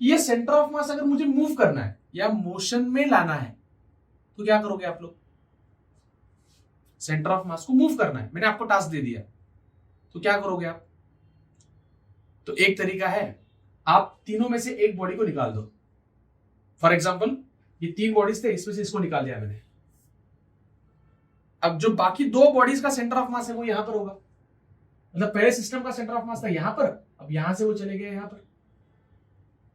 ये सेंटर ऑफ मास अगर मुझे मूव करना है या मोशन में लाना है तो क्या करोगे आप लोग? सेंटर ऑफ मास को मूव करना है, मैंने आपको टास्क दे दिया, तो क्या करोगे आप? तो एक तरीका है, आप तीनों में से एक बॉडी को निकाल दो। फॉर एग्जांपल ये 3 बॉडीज थे, इसमें से इसको निकाल दिया मैंने। अब जो बाकी 2 बॉडीज का सेंटर ऑफ मास है वो यहां पर होगा। मतलब पहले सिस्टम का सेंटर ऑफ मास था यहां पर, अब यहां से वो चले गए यहां पर।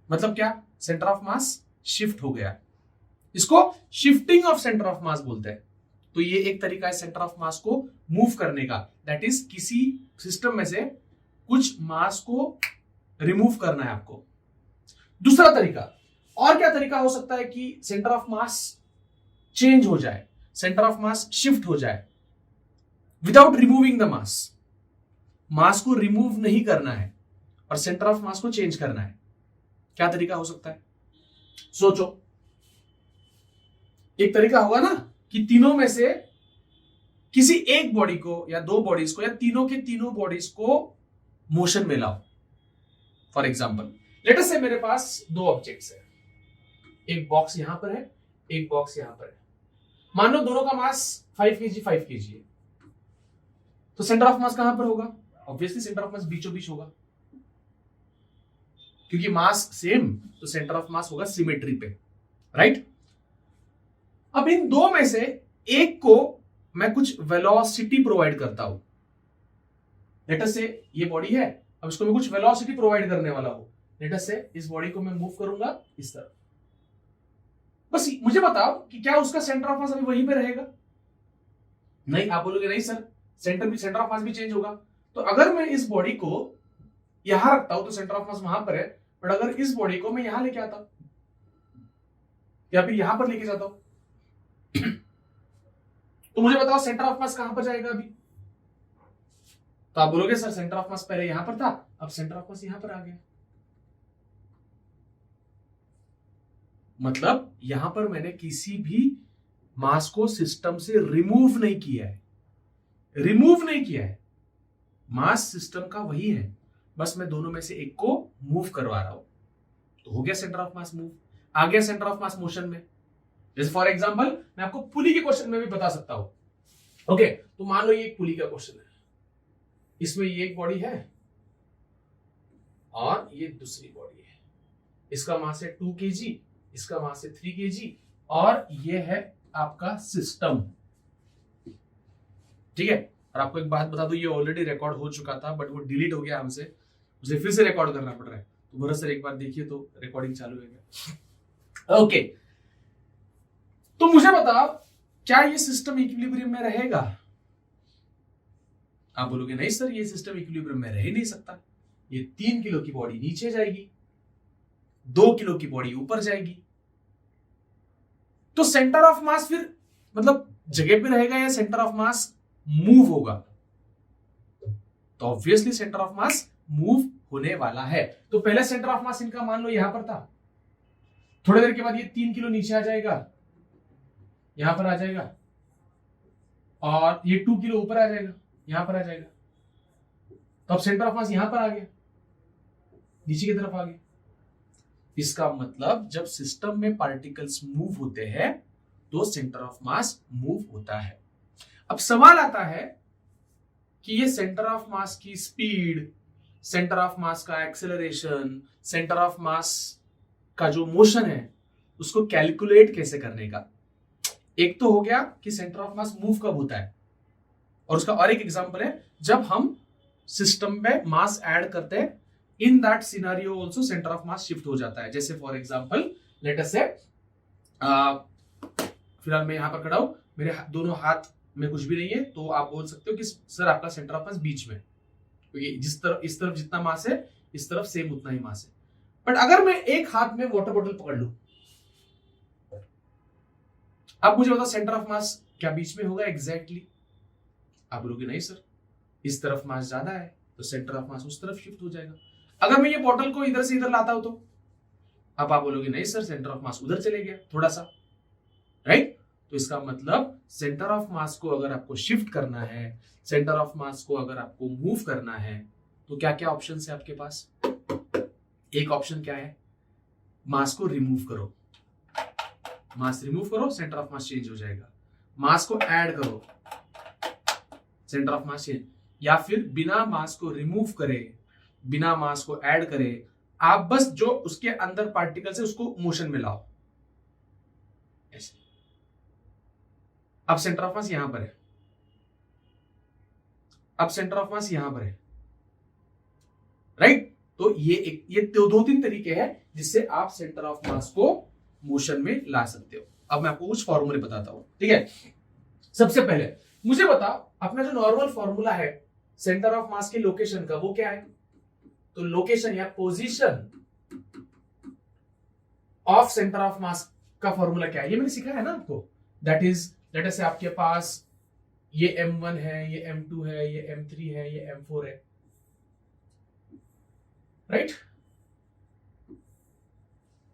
मतलब क्या? सेंटर ऑफ मास शिफ्ट हो गया। इसको शिफ्टिंग ऑफ सेंटर ऑफ मास बोलते हैं। तो ये एक तरीका है सेंटर ऑफ मास को मूव करने का, दैट इज किसी सिस्टम में से कुछ मास को रिमूव करना है आपको। दूसरा तरीका, और क्या तरीका हो सकता है कि सेंटर ऑफ मास चेंज हो जाए, सेंटर ऑफ मास शिफ्ट हो जाए विदाउट रिमूविंग द मास। मास को रिमूव नहीं करना है और सेंटर ऑफ मास को चेंज करना है। क्या तरीका हो सकता है? सोचो। एक तरीका होगा ना कि तीनों में से किसी एक बॉडी को या 2 बॉडीज को या तीनों के तीनों बॉडीज को मोशन में लाओ। फॉर एग्जांपल लेट अस से मेरे पास 2 ऑब्जेक्ट्स है, एक बॉक्स यहां पर है, एक बॉक्स यहां पर है। मान लो दोनों का मास 5 kg 5 kg है, तो सेंटर ऑफ मास कहां पर होगा? ऑब्वियसली सेंटर ऑफ मास बीचों बीच होगा, क्योंकि मास सेम, तो सेंटर ऑफ मास होगा सिमेट्री पे, राइट। अब इन 2 में से एक को मैं कुछ वेलोसिटी प्रोवाइड करता हूं। लेट अस से ये बॉडी है, अब इसको मैं कुछ वेलोसिटी प्रोवाइड करने वाला हूं। लेट अस से इस बॉडी को मैं मूव करूंगा इस तरफ। बस मुझे बताओ कि क्या उसका सेंटर ऑफ मास अभी वहीं पे रहेगा? नहीं, आप बोलोगे नहीं सर, सेंटर ऑफ मास भी चेंज होगा। तो अगर मैं इस बॉडी को यहां रखता हूं तो सेंटर ऑफ मास वहां पर है, बट अगर इस बॉडी को मैं यहां लेके आता हूं या फिर यहां पर लेके जाता हूं तो मुझे बताओ सेंटर ऑफ मास कहां पर जाएगा अभी? तो आप बोलोगे सर सेंटर ऑफ मास पहले यहां पर था, अब सेंटर ऑफ मास यहां पर आ गया। मतलब यहां पर मैंने किसी भी मास को सिस्टम से रिमूव नहीं किया है, रिमूव नहीं किया है। मास सिस्टम का वही है, बस मैं दोनों में से एक को मूव करवा रहा हूं। तो हो गया सेंटर ऑफ मास मूव, आ गया सेंटर ऑफ मास मोशन में। जैसे फॉर एग्जांपल मैं आपको पुली के क्वेश्चन में भी बता सकता हूं। ओके, तो मान लो ये एक पुली का क्वेश्चन है, इसमें ये एक बॉडी है और ये दूसरी बॉडी है। इसका मास है 2 kg, इसका मास है 3 kg, और ये है आपका सिस्टम। ठीक है, और आपको एक बात बता दूं, ये ऑलरेडी रिकॉर्ड हो चुका था बट वो डिलीट हो गया हमसे, उसे फिर से रिकॉर्ड करना पड़ रहा है। तो भरोसे सर एक बार देखिए तो रिकॉर्डिंग चालू है क्या? ओके, तो मुझे बताओ क्या ये सिस्टम इक्विलिब्रियम में रहेगा? आप बोलोगे नहीं सर ये सिस्टम इक्विलिब्रियम में रह ही नहीं सकता, ये 3 किलो की बॉडी नीचे जाएगी, 2 किलो की बॉडी ऊपर जाएगी, तो सेंटर ऑफ मास फिर मतलब जगह पे रहेगा या सेंटर ऑफ मास मूव होगा? तो obviously centre of mass move होने वाला है। तो पहले सेंटर ऑफ मास इनका मान लो यहां पर था, थोड़ी देर के बाद ये 3 किलो नीचे आ जाएगा, यहां पर आ जाएगा, और ये 2 किलो ऊपर आ जाएगा, यहां पर आ जाएगा, तो अब सेंटर ऑफ मास यहां पर आ गया, नीचे की तरफ आ गया। इसका मतलब जब सिस्टम में पार्टिकल्स मूव होते हैं तो सेंटर ऑफ मास मूव होता है। अब सवाल आता है कि ये सेंटर ऑफ मास की स्पीड, सेंटर ऑफ मास का एक्सेलरेशन, सेंटर ऑफ मास का जो मोशन है उसको कैलकुलेट कैसे करने का। एक तो हो गया कि सेंटर ऑफ मास मूव कब होता है, और उसका और एक एग्जांपल है जब हम सिस्टम में मास ऐड करते हैं, in that scenario also centre of mass shift हो जाता है। जैसे फॉर एग्जांपल लेट अस से फिलहाल मैं यहां पर खड़ा हूं, मेरे दोनों हाथ में कुछ भी नहीं है, तो आप बोल सकते हो कि सर आपका सेंटर ऑफ मास बीच में, क्योंकि जिस तरफ इस तरफ जितना मास है इस तरफ सेम उतना ही मास है। बट अगर मैं एक हाथ में वाटर बॉटल पकड़ लूं, अब मुझे बताओ सेंटर ऑफ मास क्या बीच में होगा एग्जैक्टली? आप बोलोगे नहीं सर इस तरफ मास ज्यादा है, तो सेंटर ऑफ मास उस तरफ शिफ्ट हो जाएगा। अगर मैं ये बॉटल को इधर से इधर लाता हूं तो अब आप बोलोगे नहीं सर सेंटर ऑफ मास उधर चले गया थोड़ा सा, राइट? तो इसका मतलब सेंटर ऑफ मास को अगर आपको शिफ्ट करना है, सेंटर ऑफ मास को अगर आपको मूव करना है, तो क्या क्या ऑप्शन है आपके पास? एक ऑप्शन क्या है, मास को रिमूव करो, मास रिमूव करो सेंटर ऑफ मास चेंज हो जाएगा। मास को ऐड करो, सेंटर ऑफ मास चेंज, या फिर बिना मास को रिमूव करे, बिना मास को ऐड करे, आप बस जो उसके अंदर पार्टिकल्स है उसको मोशन में लाओ, ऐसे। अब सेंटर ऑफ मास यहां पर है, अब सेंटर ऑफ मास यहां पर है, राइट? तो ये दो तीन तरीके हैं जिससे आप सेंटर ऑफ मास को मोशन में ला सकते हो। अब मैं आपको कुछ फॉर्मूले बताता हूं, ठीक है? सबसे पहले मुझे बताओ अपना जो नॉर्मल फॉर्मूला है सेंटर ऑफ मास के लोकेशन का, वो क्या है? तो लोकेशन या पोजीशन ऑफ सेंटर ऑफ मास का फॉर्मूला क्या है? ये मैंने सिखाया है ना आपको। दैट इज लेट अस से आपके पास ये M1 है, ये M2 है, ये M3 है, ये M4 है, राइट?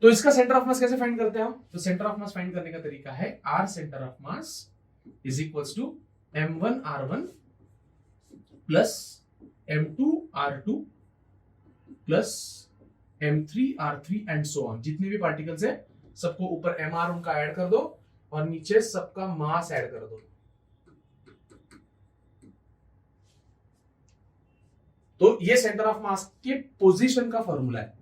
तो इसका सेंटर ऑफ मास कैसे फाइंड करते हैं हम? तो सेंटर ऑफ मास फाइंड करने का तरीका है R centre of mass is equals to M1 R1 plus M2 R2 plus M3 R3 and so on. जितने भी पार्टिकल्स है सबको ऊपर MR उनका ऐड कर दो और नीचे सबका मास ऐड कर दो। तो ये सेंटर ऑफ मास के पोजीशन का फॉर्मूला है।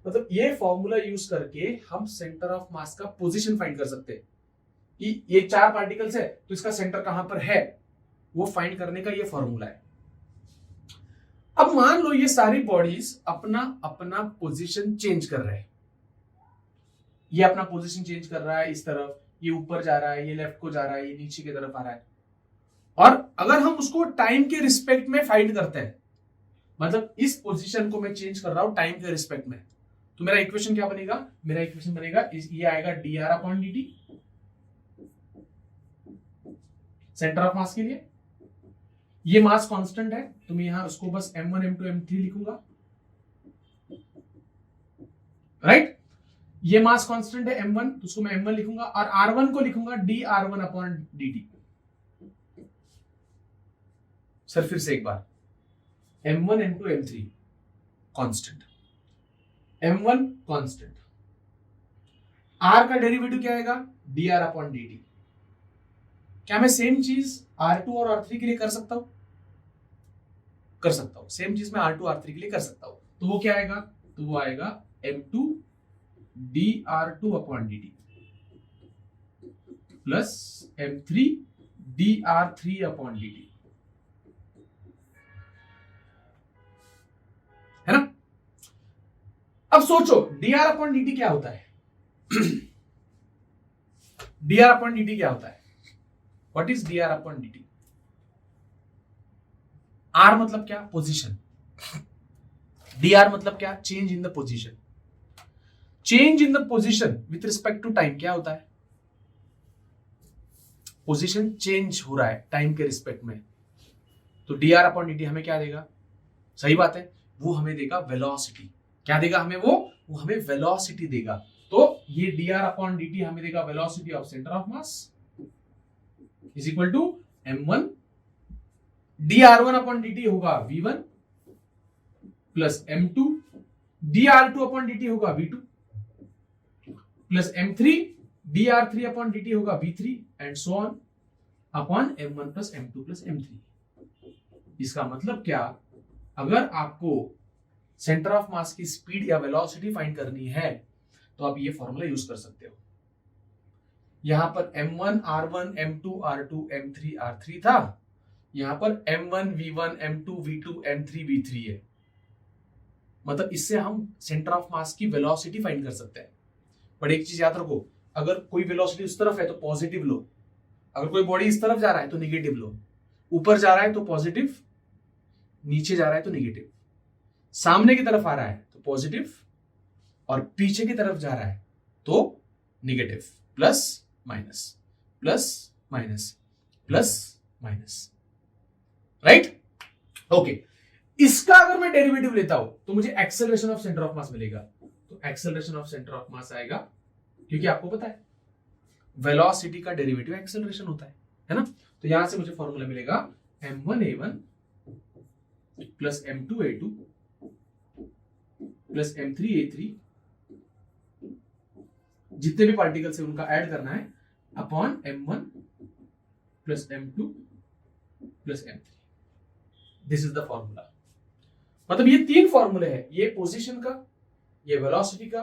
मतलब ये फॉर्मूला यूज करके हम सेंटर ऑफ मास का पोजीशन फाइंड कर सकते हैं कि ये 4 पार्टिकल्स है तो इसका सेंटर कहां पर है, वो फाइंड करने का ये फॉर्मूला है। अब मान लो ये सारी बॉडीज अपना अपना पोजीशन चेंज कर रहे हैं, ये अपना पोजीशन चेंज कर रहा है इस तरफ, ये ऊपर जा रहा है, ये लेफ्ट को जा रहा है, ये नीचे की तरफ आ रहा है। और अगर हम उसको टाइम के रिस्पेक्ट में फाइंड करते हैं, मतलब इस पोजीशन को मैं चेंज कर रहा हूं टाइम के रिस्पेक्ट में, तो मेरा इक्वेशन क्या बनेगा? मेरा इक्वेशन बनेगा ये आएगा dr अपॉन dt सेंटर ऑफ मास के लिए। ये मास कांस्टेंट है तो मैं यहां उसको बस M1 M2 M3 लिखूंगा, राइट? ये मास कांस्टेंट है M1 तो उसको मैं M1 लिखूंगा और R1 को लिखूंगा dr1 अपॉन dt। सर फिर से एक बार, M1 M2 M3 constant, M1 constant, R का डेरिवेटिव क्या आएगा? dr अपॉन dt। क्या मैं सेम चीज R2 और R3 के लिए कर सकता हूं? कर सकता हूं, सेम चीज मैं R2 R3 के लिए कर सकता हूं। तो वो क्या आएगा? तो वो आएगा M2 dr2 upon dt plus M3 dr3 upon dt, है ना? अब सोचो dr अपॉन dt क्या होता है? dr अपॉन dt क्या होता है? व्हाट इज dr अपॉन dt? आर मतलब क्या? पोजीशन। dr मतलब क्या? Change in the position. Change in the position with respect to time क्या होता है? पोजीशन चेंज हो रहा है टाइम के रिस्पेक्ट में, तो dr अपॉन dt हमें क्या देगा? सही बात है, वो हमें देगा वेलोसिटी। क्या देगा हमें? वो हमें वेलोसिटी देगा। तो ये dr अपॉन dt हमें देगा velocity of centre of mass is equal to m1 dr1 upon dt होगा v1 plus m2 dr2 upon dt होगा v2 plus m3 dr3 upon dt होगा v3 and so on upon m1 plus m2 plus m3। इसका मतलब क्या? अगर आपको centre of मास की speed या वेलोसिटी फाइंड करनी है तो आप ये फॉर्मूला यूज कर सकते हो। यहां पर m1 r1 m2 r2 m3 r3 था, यहां पर m1 v1 m2 v2 m3 v3 है। मतलब इससे हम सेंटर ऑफ मास की वेलोसिटी फाइंड कर सकते हैं। बट एक चीज याद रखो, अगर कोई वेलोसिटी उस तरफ है तो पॉजिटिव लो, अगर कोई बॉडी इस तरफ जा रहा है तो निगेटिव लो, ऊपर जा रहा है तो पॉजिटिव, नीचे जा रहा है तो निगेटिव, सामने की तरफ आ रहा है तो पॉजिटिव और पीछे की तरफ जा रहा है तो negative. Plus minus plus minus plus minus, right? Okay, इसका अगर मैं डेरिवेटिव लेता हूं तो मुझे एक्सेलरेशन ऑफ सेंटर ऑफ मास मिलेगा। तो एक्सेलरेशन ऑफ सेंटर ऑफ मास आएगा, क्योंकि आपको पता है वेलोसिटी का डेरिवेटिव एक्सेलरेशन होता है ना? तो यहां से मुझे फॉर्मूला मिलेगा m1a1 plus m2a2 plus m3a3, जितने भी पार्टिकल्स है उनका ऐड करना है, upon m1 plus m2 plus m3। This is the formula. मतलब ये तीन फॉर्मूले हैं, ये पोजीशन का, ये वेलोसिटी का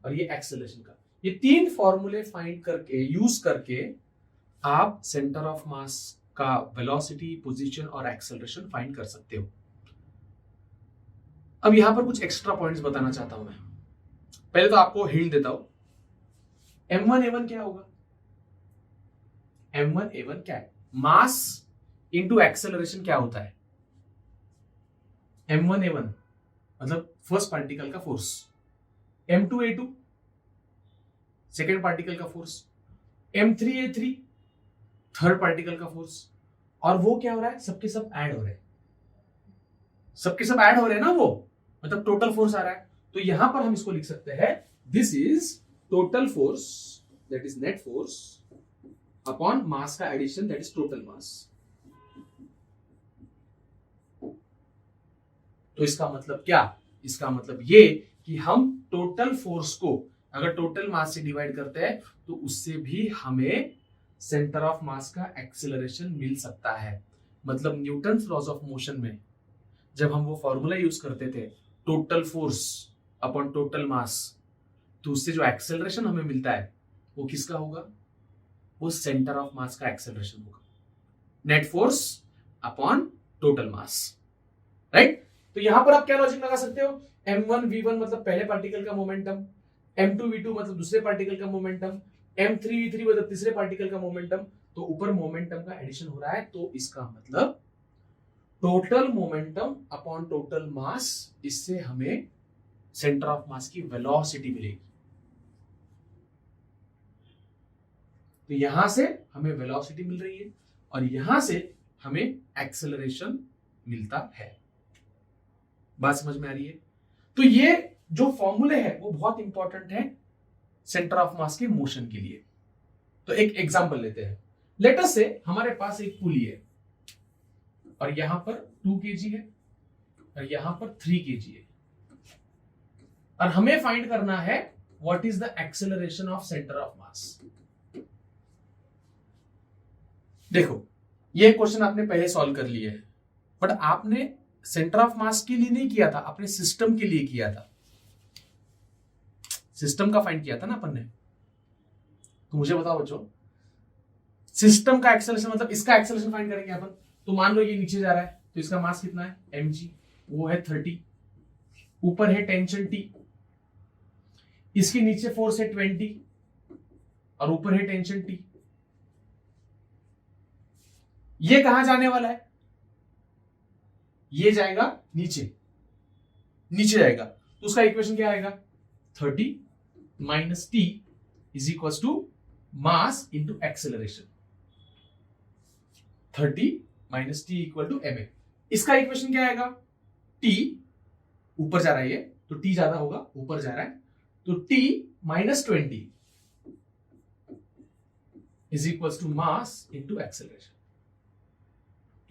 और ये एक्सेलरेशन का। ये तीन फॉर्मूले फाइंड करके, यूज करके आप सेंटर ऑफ मास का वेलोसिटी, पोजीशन और एक्सेलरेशन फाइंड कर सकते हो। अब यहां पर कुछ एक्स्ट्रा पॉइंट्स बताना चाहता हूं मैं। पहले तो आपको हिंट देता हूं, m1a1 क्या होगा? m1a1 क्या है? मास इंटू एक्सेलरेशन क्या होता है? m1a1 मतलब फर्स्ट पार्टिकल का फोर्स, m2a2 सेकेंड पार्टिकल का फोर्स, m3a3 थर्ड पार्टिकल का फोर्स, और वो क्या हो रहा है? सबके सब ऐड हो रहे हैं, सबके सब ऐड हो रहे हैं ना, वो मतलब टोटल फोर्स आ रहा है। तो यहां पर हम इसको लिख सकते हैं, this is total force that is net force upon mass का addition that is total mass. तो इसका मतलब क्या? इसका मतलब ये कि हम टोटल फोर्स को अगर टोटल मास से डिवाइड करते हैं तो उससे भी हमें सेंटर ऑफ मास का एक्सेलरेशन मिल सकता है। मतलब न्यूटन्स लॉज ऑफ मोशन में जब हम वो फॉर्मूला यूज करते थे, total force upon total mass, तो उससे जो एक्सेलरेशन हमें मिलता है वो किसका होगा? वो सेंटर ऑफ मास का एक्सेलरेशन होगा, net force upon total mass, right? तो यहां पर आप क्या लॉजिक लगा सकते हो? m1 v1 मतलब पहले पार्टिकल का मोमेंटम, m2 v2 मतलब दूसरे पार्टिकल का मोमेंटम, m3 v3 मतलब तीसरे पार्टिकल का मोमेंटम। तो ऊपर मोमेंटम का एडिशन हो रहा है, तो इसका मतलब total momentum upon total mass, इससे हमें सेंटर ऑफ मास की वेलोसिटी मिलेगी। तो यहां से हमें वेलोसिटी मिल रही है और यहां से हमें एक्सेलरेशन मिलता है। बात समझ में आ रही है? तो ये जो फॉर्मूले है वो बहुत इंपॉर्टेंट है सेंटर ऑफ मास के मोशन के लिए। तो एक एग्जांपल लेते हैं। लेट अस से हमारे पास एक पुली है और यहां पर 2 kg है और यहां पर 3 kg है, और हमें फाइंड करना है what is the acceleration of centre of मास। देखो, ये क्वेश्चन आपने पहले सॉल्व कर लिया है, बट आपने सेंटर ऑफ मास के लिए नहीं किया था, आपने सिस्टम के लिए किया था। सिस्टम का फाइंड किया था ना अपन ने। तो मुझे बताओ बच्चों, सिस्टम का एक्सेलरेशन मतलब इसका एक्सेलरेशन फाइंड करेंगे अपन। तो मान लो ये नीचे जा रहा है तो इसका मास कितना है? mg, वो है 30, ऊपर है टेंशन T, इसके नीचे फोर्स है 20 और ऊपर है टेंशन T। ये कहां जाने वाला है? ये जाएगा नीचे, नीचे जाएगा, तो उसका इक्वेशन क्या आएगा, 30 minus T is equal to mass into acceleration, 30 minus T equal to m a. इसका इक्वेशन क्या आएगा, टी ऊपर जा रहा है ये, तो टी ज्यादा होगा, ऊपर जा रहा है, तो T minus 20 is equal to mass into acceleration.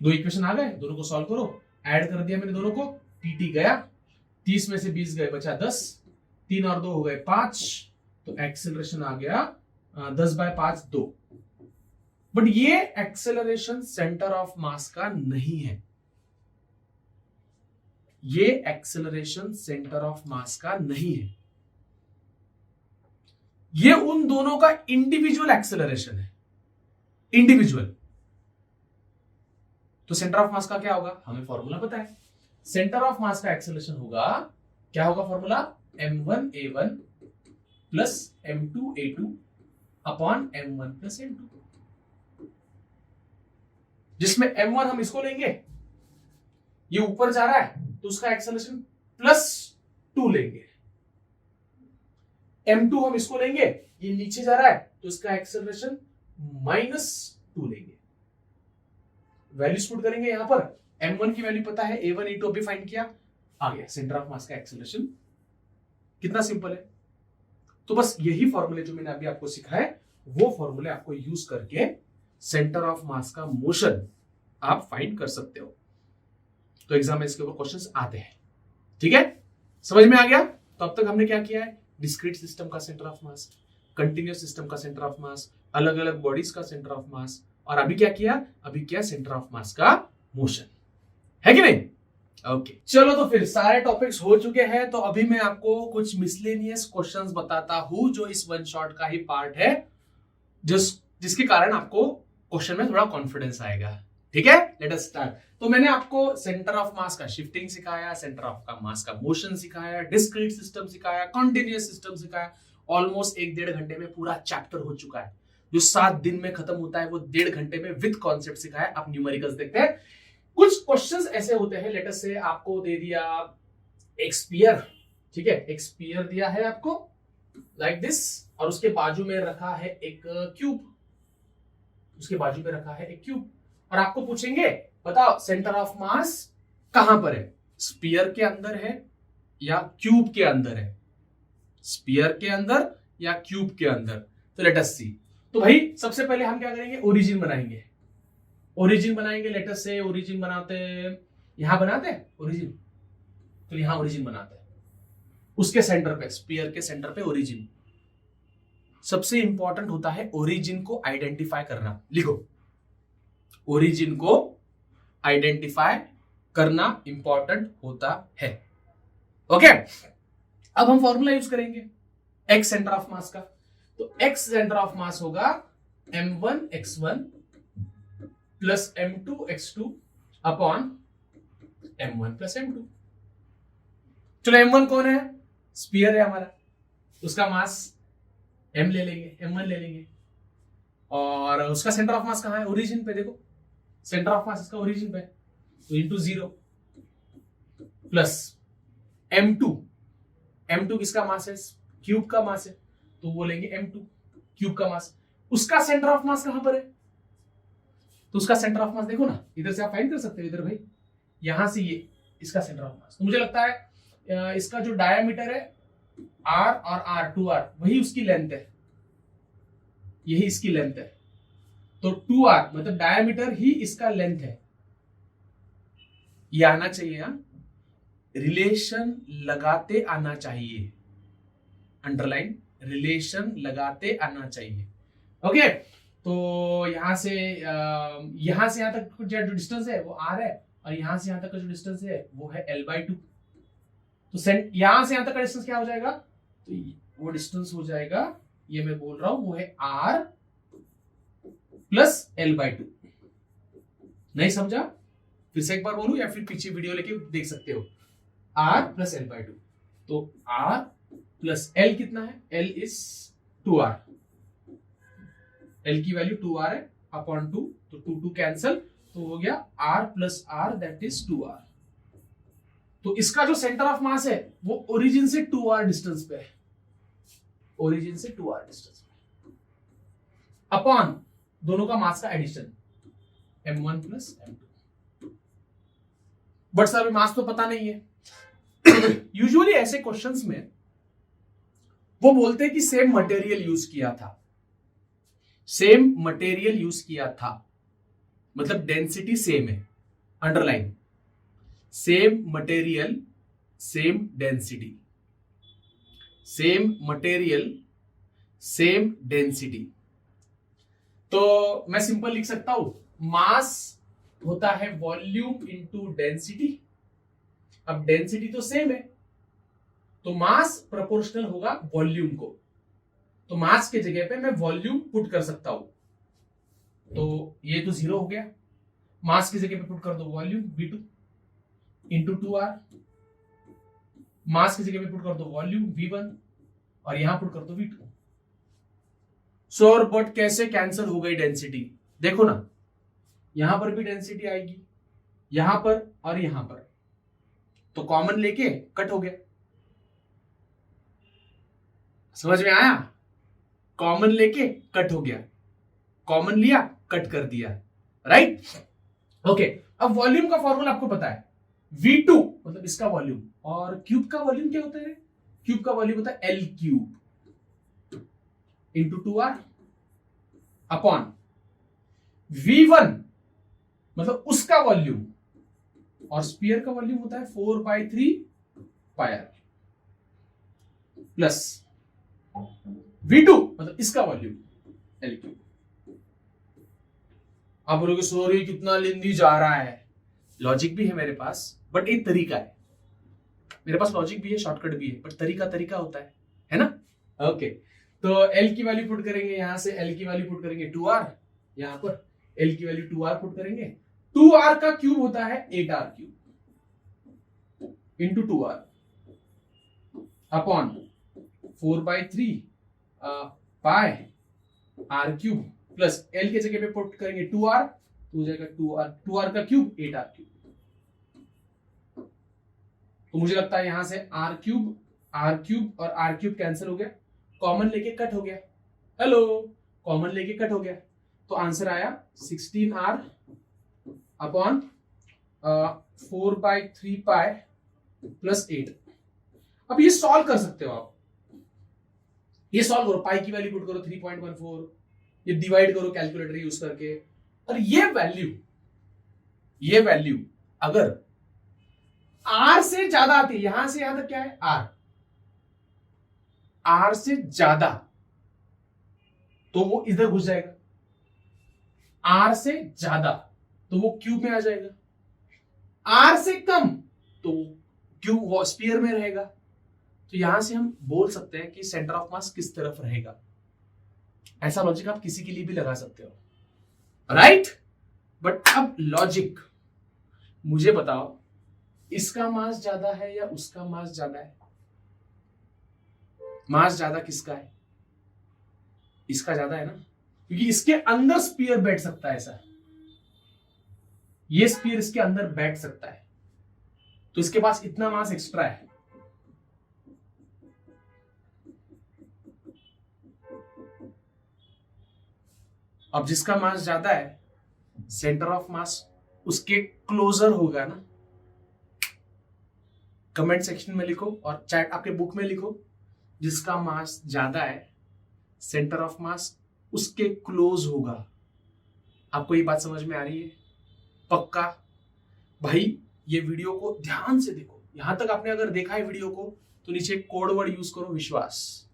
दो इक्वेशन आ गए, दोनों को सॉल्व करो, ऐड कर दिया मैंने दोनों को, टी गया, 30 में से 20 गए, बचा 10, 3 और 2 हो गए 5, तो एक्सेलरेशन आ गया 10/5 2। बट ये एक्सेलरेशन सेंटर ऑफ मास का नहीं है, ये एक्सेलरेशन सेंटर ऑफ मास का नहीं है, ये उन दोनों का इंडिविजुअल एक्सेलरेशन है, इंडिविजुअल। तो सेंटर ऑफ मास का क्या होगा, हमें फॉर्मूला पता है, सेंटर ऑफ मास का एक्सेलरेशन होगा, क्या होगा formula, m1a1 plus m2a2 upon m1 plus m2, जिसमें m1 हम इसको लेंगे, ये ऊपर जा रहा है तो उसका एक्सेलरेशन +2 लेंगे, m2 हम इसको लेंगे, ये नीचे जा रहा है तो इसका एक्सेलरेशन -2 लेंगे। वैल्यूज पुट करेंगे यहां पर, m1 की वैल्यू पता है, a1 a2 अभी फाइंड किया, आ गया सेंटर ऑफ मास का एक्सेलरेशन। कितना सिंपल है। तो बस यही फॉर्मूले जो मैंने अभी आपको सिखाया वो फॉर्मूले आपको यूज करके सेंटर ऑफ मास का मोशन आप फाइंड कर सकते हो। तो एग्जाम में इसके ऊपर क्वेश्चंस आते हैं, ठीक है, समझ में आ गया। तो अब तक हमने क्या किया है, डिस्क्रीट सिस्टम का centre of mass, continuous system का सेंटर ऑफ मास, अलग अलग बॉडीज का सेंटर ऑफ मास, और अभी क्या किया, अभी किया सेंटर ऑफ मास का मोशन, है कि नहीं। ओके चलो, तो फिर सारे टॉपिक्स हो चुके हैं। तो अभी मैं आपको कुछ मिसलेनियस क्वेश्चंस बताता हूं जो इस वन शॉट का ही पार्ट है, जिसके कारण आपको क्वेश्चन में थोड़ा कॉन्फिडेंस आएगा, ठीक है। Late us start. तो मैंने आपको सेंटर ऑफ मास का शिफ्टिंग सिखाया, सेंटर ऑफ का मास का मोशन सिखाया, डिस्क्रीट सिस्टम सिखाया, कॉन्टिन्यूअस सिस्टम सिखाया। ऑलमोस्ट 1-1.5 घंटे में पूरा चैप्टर हो चुका है। जो 7 दिन में खत्म होता है वो 1.5 घंटे में विद कॉन्सेप्ट सिखाया। आप न्यूमेरिकल्स देखते हैं। कुछ क्वेश्चंस ऐसे होते हैं, लेटर से आपको दे दिया एक स्फीयर, ठीक है, एक स्फीयर दिया है आपको लाइक दिस, और उसके बाजू में रखा है एक क्यूब, उसके बाजू में रखा है एक क्यूब, और आपको पूछेंगे बताओ सेंटर ऑफ मास कहां पर है, स्फीयर के अंदर है या क्यूब के अंदर है, स्फीयर के अंदर या क्यूब के अंदर। तो लेट अस सी। तो भाई सबसे पहले हम क्या करेंगे, ओरिजिन बनाएंगे। ओरिजिन बनाएंगे, लेटर से ओरिजिन बनाते, यहां बनाते हैं ओरिजिन, तो यहां ओरिजिन बनाते हैं, उसके सेंटर पे, स्फीयर के सेंटर पे ओरिजिन। सबसे इंपॉर्टेंट होता है ओरिजिन को आइडेंटिफाई करना। लिखो, ओरिजिन को आइडेंटिफाई करना इंपॉर्टेंट होता है। ओके, अब हम फॉर्मूला यूज करेंगे एक्स सेंटर ऑफ मास का। तो एक्स सेंटर ऑफ मास होगा m1x1 plus m2x2 upon m1 plus m2। चलो m1 कौन है, स्फीयर है हमारा, उसका मास m ले लेंगे, m1 ले लेंगे, और उसका सेंटर ऑफ मास कहां है, ओरिजिन पे। देखो सेंटर ऑफ मास इसका ओरिजिन पे, तो इंटू 0 प्लस m2, m2 किसका मास है, क्यूब का मास है, तो वो लेंगे m2 क्यूब का मास। उसका सेंटर ऑफ मास कहां पर है, तो उसका सेंटर ऑफ मास देखो ना, इधर से आप फाइंड कर सकते हो, इधर भाई यहां से ये इसका सेंटर ऑफ मास। तो मुझे लगता है इसका जो डायमीटर है r और r 2r वही उसकी लेंथ है, यही इसकी लेंथ है, तो 2r मतलब डायमीटर ही इसका लेंथ है। ये आना चाहिए, रिलेशन लगाते आना चाहिए, अंडरलाइन, रिलेशन लगाते आना चाहिए। ओके, तो यहां से यहां तक जो डिस्टेंस है वो r है, और यहां से यहां तक का जो डिस्टेंस है वो है l/2। तो यहां से यहां तक का डिस्टेंस क्या हो जाएगा, तो वो डिस्टेंस हो जाएगा, ये मैं बोल रहा हूं, वो है r प्लस l/2। नहीं समझा, फिर से एक बार बोलूं या फिर पीछे वीडियो लेके देख सकते हो, r प्लस l/2। तो r प्लस l कितना है, l इज 2r, l की वैल्यू 2r है अपॉन 2, तो 2 कैंसल, तो हो गया r plus r that is 2r। तो इसका जो सेंटर ऑफ मास है वो ओरिजिन से 2r डिस्टेंस पे है, ओरिजिन से 2r डिस्टेंस पे, अपॉन दोनों का मास का addition m1 plus m2। But sir mass तो पता नहीं है। यूजुअली ऐसे क्वेश्चंस में वो बोलते हैं कि सेम मटेरियल यूज किया था, सेम मटेरियल यूज किया था, मतलब डेंसिटी सेम है, underline, same material same density, same material same density. तो मैं सिंपल लिख सकता हूं, मास होता है वॉल्यूम इनटू डेंसिटी। अब डेंसिटी तो सेम है तो मास प्रोपोर्शनल होगा वॉल्यूम को, तो मास के जगह पे मैं वॉल्यूम पुट कर सकता हूं, तो ये तो 0 हो गया, मास की जगह पे पुट कर दो वॉल्यूम V2 इंटू 2r, मास की जगह पे पुट कर दो वॉल्यूम V1 और यहां पुट कर दो V2। सर बट कैसे कैंसिल हो गई डेंसिटी? देखो ना, यहां पर भी डेंसिटी आएगी, यहां पर और यहां पर, तो कॉमन लेके कट हो गया। समझ में आया? कॉमन लेके कट हो गया, कॉमन लिया कट कर दिया, राइट? ओके, अब वॉल्यूम का फॉर्मूला आपको पता है, V2 मतलब इसका वॉल्यूम, और क्यूब का वॉल्यूम क्या होता है? क्यूब का वॉल्यूम होता है L cube into 2r upon V1 मतलब उसका वॉल्यूम, और स्फीयर का वॉल्यूम होता है 4/3 पायर प्लस V2 मतलब इसका वॉल्यूम L क्यूब। आप बोलोगे सॉरी कितना लेंदी जा रहा है, लॉजिक भी है मेरे पास, बट एक तरीका है, मेरे पास लॉजिक भी है, शॉर्टकट भी है, बट तरीका होता है ना? ओके, तो L की वैल्यू पुट करेंगे, यहां से L की वैल्यू पुट करेंगे 2r, यहां पर L की वैल्यू 2r पुट करेंगे, 2r का क्यूब होता है 8r cube into 2r upon 4/3 पाई r क्यूब प्लस L के जगह पे पुट करेंगे 2r, तो हो जाएगा 2r का क्यूब 8r क्यूब। तो मुझे लगता है यहां से r क्यूब और r क्यूब कैंसिल हो गया, कॉमन लेके कट हो गया, हेलो, कॉमन लेके कट हो गया, तो आंसर आया 16r अपॉन 4/3 पाई प्लस 8। अब ये सॉल्व कर सकते हो आप, ये सॉल्व करो, पाई की वैल्यू पुट करो 3.14, ये डिवाइड करो कैलकुलेटर यूज करके, और ये वैल्यू अगर r से ज्यादा आती है, यहां से यहां तक क्या है r से ज्यादा तो वो इधर घुस जाएगा, r से ज्यादा तो वो क्यूब में आ जाएगा, r से कम तो क्यूब स्फीयर में रहेगा। तो यहां से हम बोल सकते हैं कि सेंटर ऑफ मास किस तरफ रहेगा। ऐसा लॉजिक आप किसी के लिए भी लगा सकते हो, राइट? बट अब लॉजिक मुझे बताओ, इसका मास ज्यादा है या उसका मास ज्यादा है? मास ज्यादा किसका है? इसका ज्यादा है ना, क्योंकि इसके अंदर स्फीयर बैठ सकता है, ऐसा ये स्फीयर इसके अंदर बैठ सकता है, तो इसके पास इतना मास एक्स्ट्रा है। अब जिसका मास ज्यादा है, सेंटर ऑफ मास उसके क्लोजर होगा ना। कमेंट सेक्शन में लिखो और चैट आपके बुक में लिखो, जिसका मास ज्यादा है सेंटर ऑफ मास उसके क्लोज होगा। आपको ये बात समझ में आ रही है? पक्का? भाई ये वीडियो को ध्यान से देखो, यहां तक आपने अगर देखा है वीडियो को तो नीचे कोड वर्ड यूज करो विश्वास,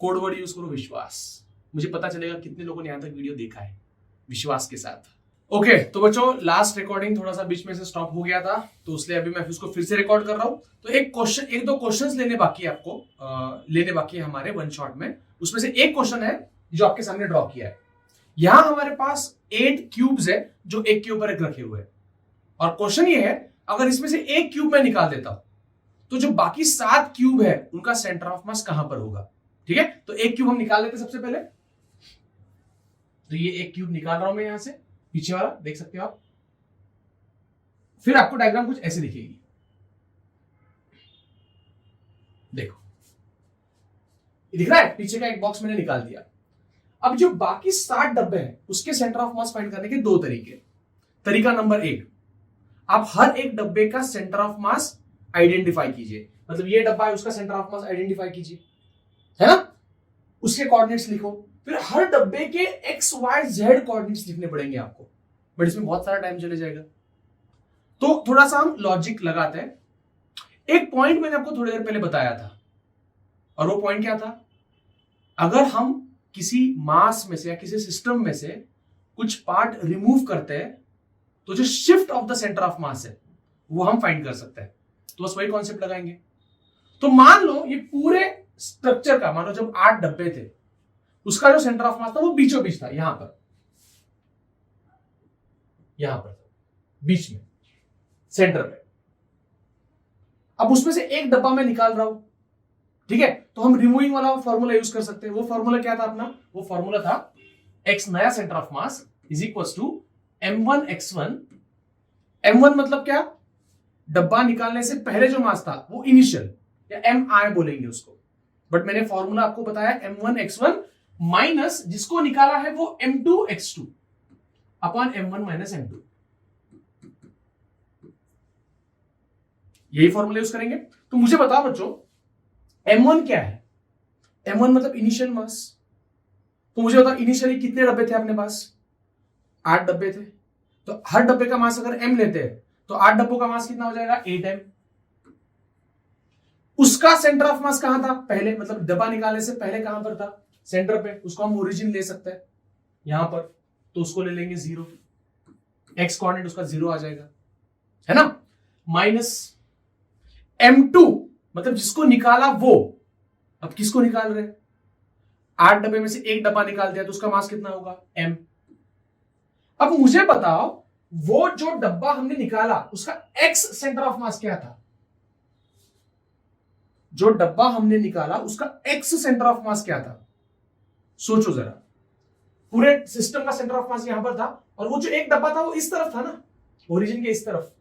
कोड वर्ड यूज करो विश्वास, मुझे पता चलेगा कितने लोगों ने यहां तक वीडियो देखा है विश्वास के साथ। ओके, तो बच्चों लास्ट रिकॉर्डिंग थोड़ा सा बीच में से स्टॉप हो गया था, तो इसलिए अभी मैं उसको फिर से रिकॉर्ड कर रहा हूं। तो एक दो क्वेश्चंस लेने बाकी है आपको, लेने बाकी है हमारे वन शॉट में। उसमें से एक क्वेश्चन है जो आपके सामने ड्रॉ किया है। यहां हमारे पास 8 क्यूब्स है जो एक के ऊपर एक रखे हुए हैं, और क्वेश्चन ये है अगर इसमें से एक क्यूब मैं निकाल देता हूं तो जो बाकी 7 क्यूब है उनका सेंटर ऑफ मास कहां पर होगा? ठीक है, तो एक क्यूब हम निकाल लेते सबसे पहले। तो ये एक क्यूब निकाल रहा हूं मैं यहां से, पीछे वाला देख सकते हो आप। फिर आपको डायग्राम कुछ ऐसे दिखेगी। दिख रहा है, पीछे का एक बॉक्स मैंने निकाल दिया। अब जो बाकी 60 डब्बे हैं उसके सेंटर ऑफ मास फाइंड करने के दो तरीके। तरीका नंबर 1, आप हर एक डब्बे का सेंटर ऑफ मास आइडेंटिफाई कीजिए। मतलब ये डब्बा है, उसका सेंटर ऑफ मास आइडेंटिफाई कीजिए, है ना, उसके कोऑर्डिनेट्स लिखो। फिर हर डब्बे के एक्स वाई जेड कोऑर्डिनेट्स लिखने पड़ेंगे आपको, बट इसमें बहुत सारा टाइम चले जाएगा। तो थोड़ा सा हम लॉजिक लगाते हैं। एक पॉइंट मैंने आपको थोड़ी देर पहले बताया था, और वो पॉइंट क्या था, अगर हम किसी मास में से या किसी सिस्टम में से कुछ पार्ट रिमूव करते हैं तो जो shift of the centre of मास है वो हम फाइंड कर सकते हैं। तो बस वही कॉन्सेप्ट लगाएंगे। तो मान लो ये पूरे स्ट्रक्चर का, मान लो जब 8 डब्बे थे उसका जो सेंटर ऑफ मास था वो बीचों बीच था, यहां पर बीच में, सेंटर पे। अब उसमें से एक डब्बा मैं निकाल रहा हूं, ठीक है, तो हम रिमूविंग वाला फॉर्मूला यूज कर सकते हैं। वो फॉर्मूला क्या था अपना, वो फॉर्मूला था x नया centre of mass is equal to m1x1। m1 मतलब क्या, डब्बा निकालने से पहले जो मास था वो इनिशियल, या mi बोलेंगे उसको, बट मैंने फॉर्मूला आपको बताया m1x1 माइनस जिसको निकाला है वो m2x2 upon m1 minus m2। यही फॉर्मूला यूज करेंगे। तो मुझे बताओ बच्चों m1 क्या है, m1 मतलब इनिशियल मास। तो मुझे बताओ इनिशियली कितने डब्बे थे अपने पास, 8 डब्बे थे। तो हर डब्बे का मास अगर m लेते हैं तो 8 डब्बों का मास कितना हो जाएगा, 8m। उसका सेंटर ऑफ मास कहां था पहले, मतलब डब्बा निकालने से पहले कहां पर था, सेंटर पे। उसको हम ओरिजिन ले सकते हैं यहां पर, तो उसको ले लेंगे 0, एक्स कोऑर्डिनेट उसका 0 आ जाएगा, है ना, माइनस m2 मतलब जिसको निकाला वो। अब किसको निकाल रहे हैं, 8 डब्बे में से एक डब्बा निकाल दिया तो उसका मास कितना होगा, m। अब मुझे बताओ वो जो डब्बा हमने निकाला उसका x सेंटर ऑफ मास क्या था, जो डब्बा हमने निकाला उसका x सेंटर ऑफ मास क्या था, सोचो जरा। पूरे सिस्टम का सेंटर ऑफ मास यहां पर था, और वो जो एक डब्बा था वो इस तरफ था ना, ओरिजिन के इस तरफ।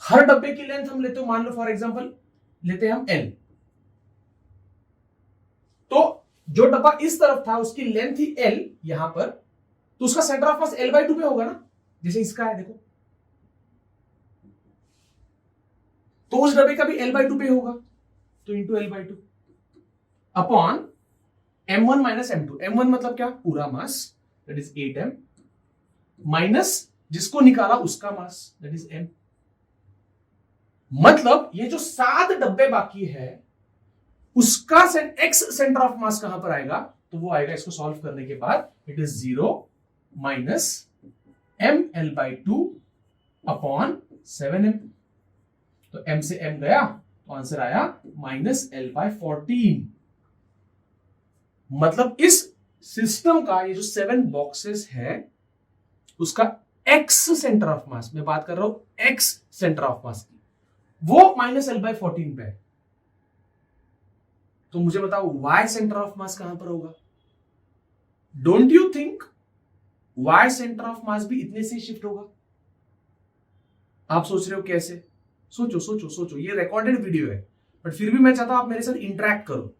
हर डब्बे की लेंथ हम लेते हो, मान लो फॉर एग्जांपल लेते हैं हम l, तो जो डब्बा इस तरफ था उसकी लेंथ थी l यहां पर, तो उसका सेंटर ऑफ मास l/2 पे होगा ना, जैसे इसका है देखो, तो उस डब्बे का भी l/2 पे होगा, तो into l/2 upon m1 minus m2। m1 मतलब क्या, पूरा mass that is 8m, minus जिसको निकाला उसका मास दैट इज m। मतलब ये जो 7 डब्बे बाकी है उसका x सेंटर ऑफ मास कहां पर आएगा, तो वो आएगा इसको सॉल्व करने के बाद, it is 0 minus ml/2 upon 7m। तो m से m गया तो आंसर आया माइनस l/14। मतलब इस सिस्टम का ये जो 7 बॉक्सेस है उसका x सेंटर ऑफ मास, मैं बात कर रहा हूं x सेंटर ऑफ मास की, वो माइनस l/14 पे है। तो मुझे बताओ y सेंटर ऑफ मास कहां पर होगा। Don't you think y centre of मास भी इतने से शिफ्ट होगा। आप सोच रहे हो कैसे, सोचो सोचो सोचो, ये रिकॉर्डेड वीडियो है बट फिर भी मैं चाहता हूं आप मेरे साथ इंटरेक्ट करो।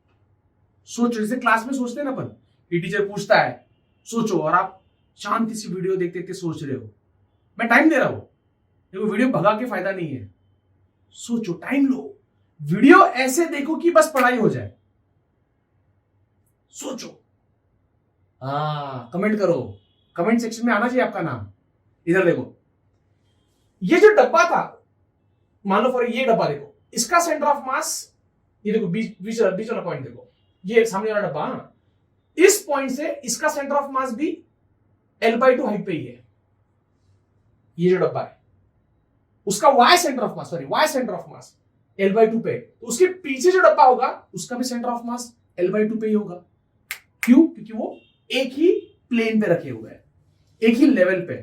सोचो, जैसे क्लास में सोचते हैं ना अपन, ये टीचर पूछता है सोचो, और आप शांति से वीडियो देखते देखते सोच रहे हो। मैं टाइम दे रहा हूं, देखो वीडियो भगा के फायदा नहीं है, सोचो, टाइम लो, वीडियो ऐसे देखो कि बस पढ़ाई हो जाए। सोचो, कमेंट करो, कमेंट सेक्शन में आना चाहिए आपका नाम। इधर देखो, ये जो डब्बा था, मान लो फॉर ये डब्बा देखो, इसका सेंटर ऑफ मास ये देखो, बीच वाला पॉइंट देखो, ये सामने वाला डब्बा, इस पॉइंट से इसका सेंटर ऑफ मास भी l/2 हाइट पे ही है। ये जो डब्बा है उसका y centre of mass, y centre of mass l/2 पे, तो उसके पीछे जो डब्बा होगा उसका भी सेंटर ऑफ मास l/2 पे ही होगा। क्यों, क्योंकि वो एक ही प्लेन पे रखे हुए हैं, एक ही लेवल पे।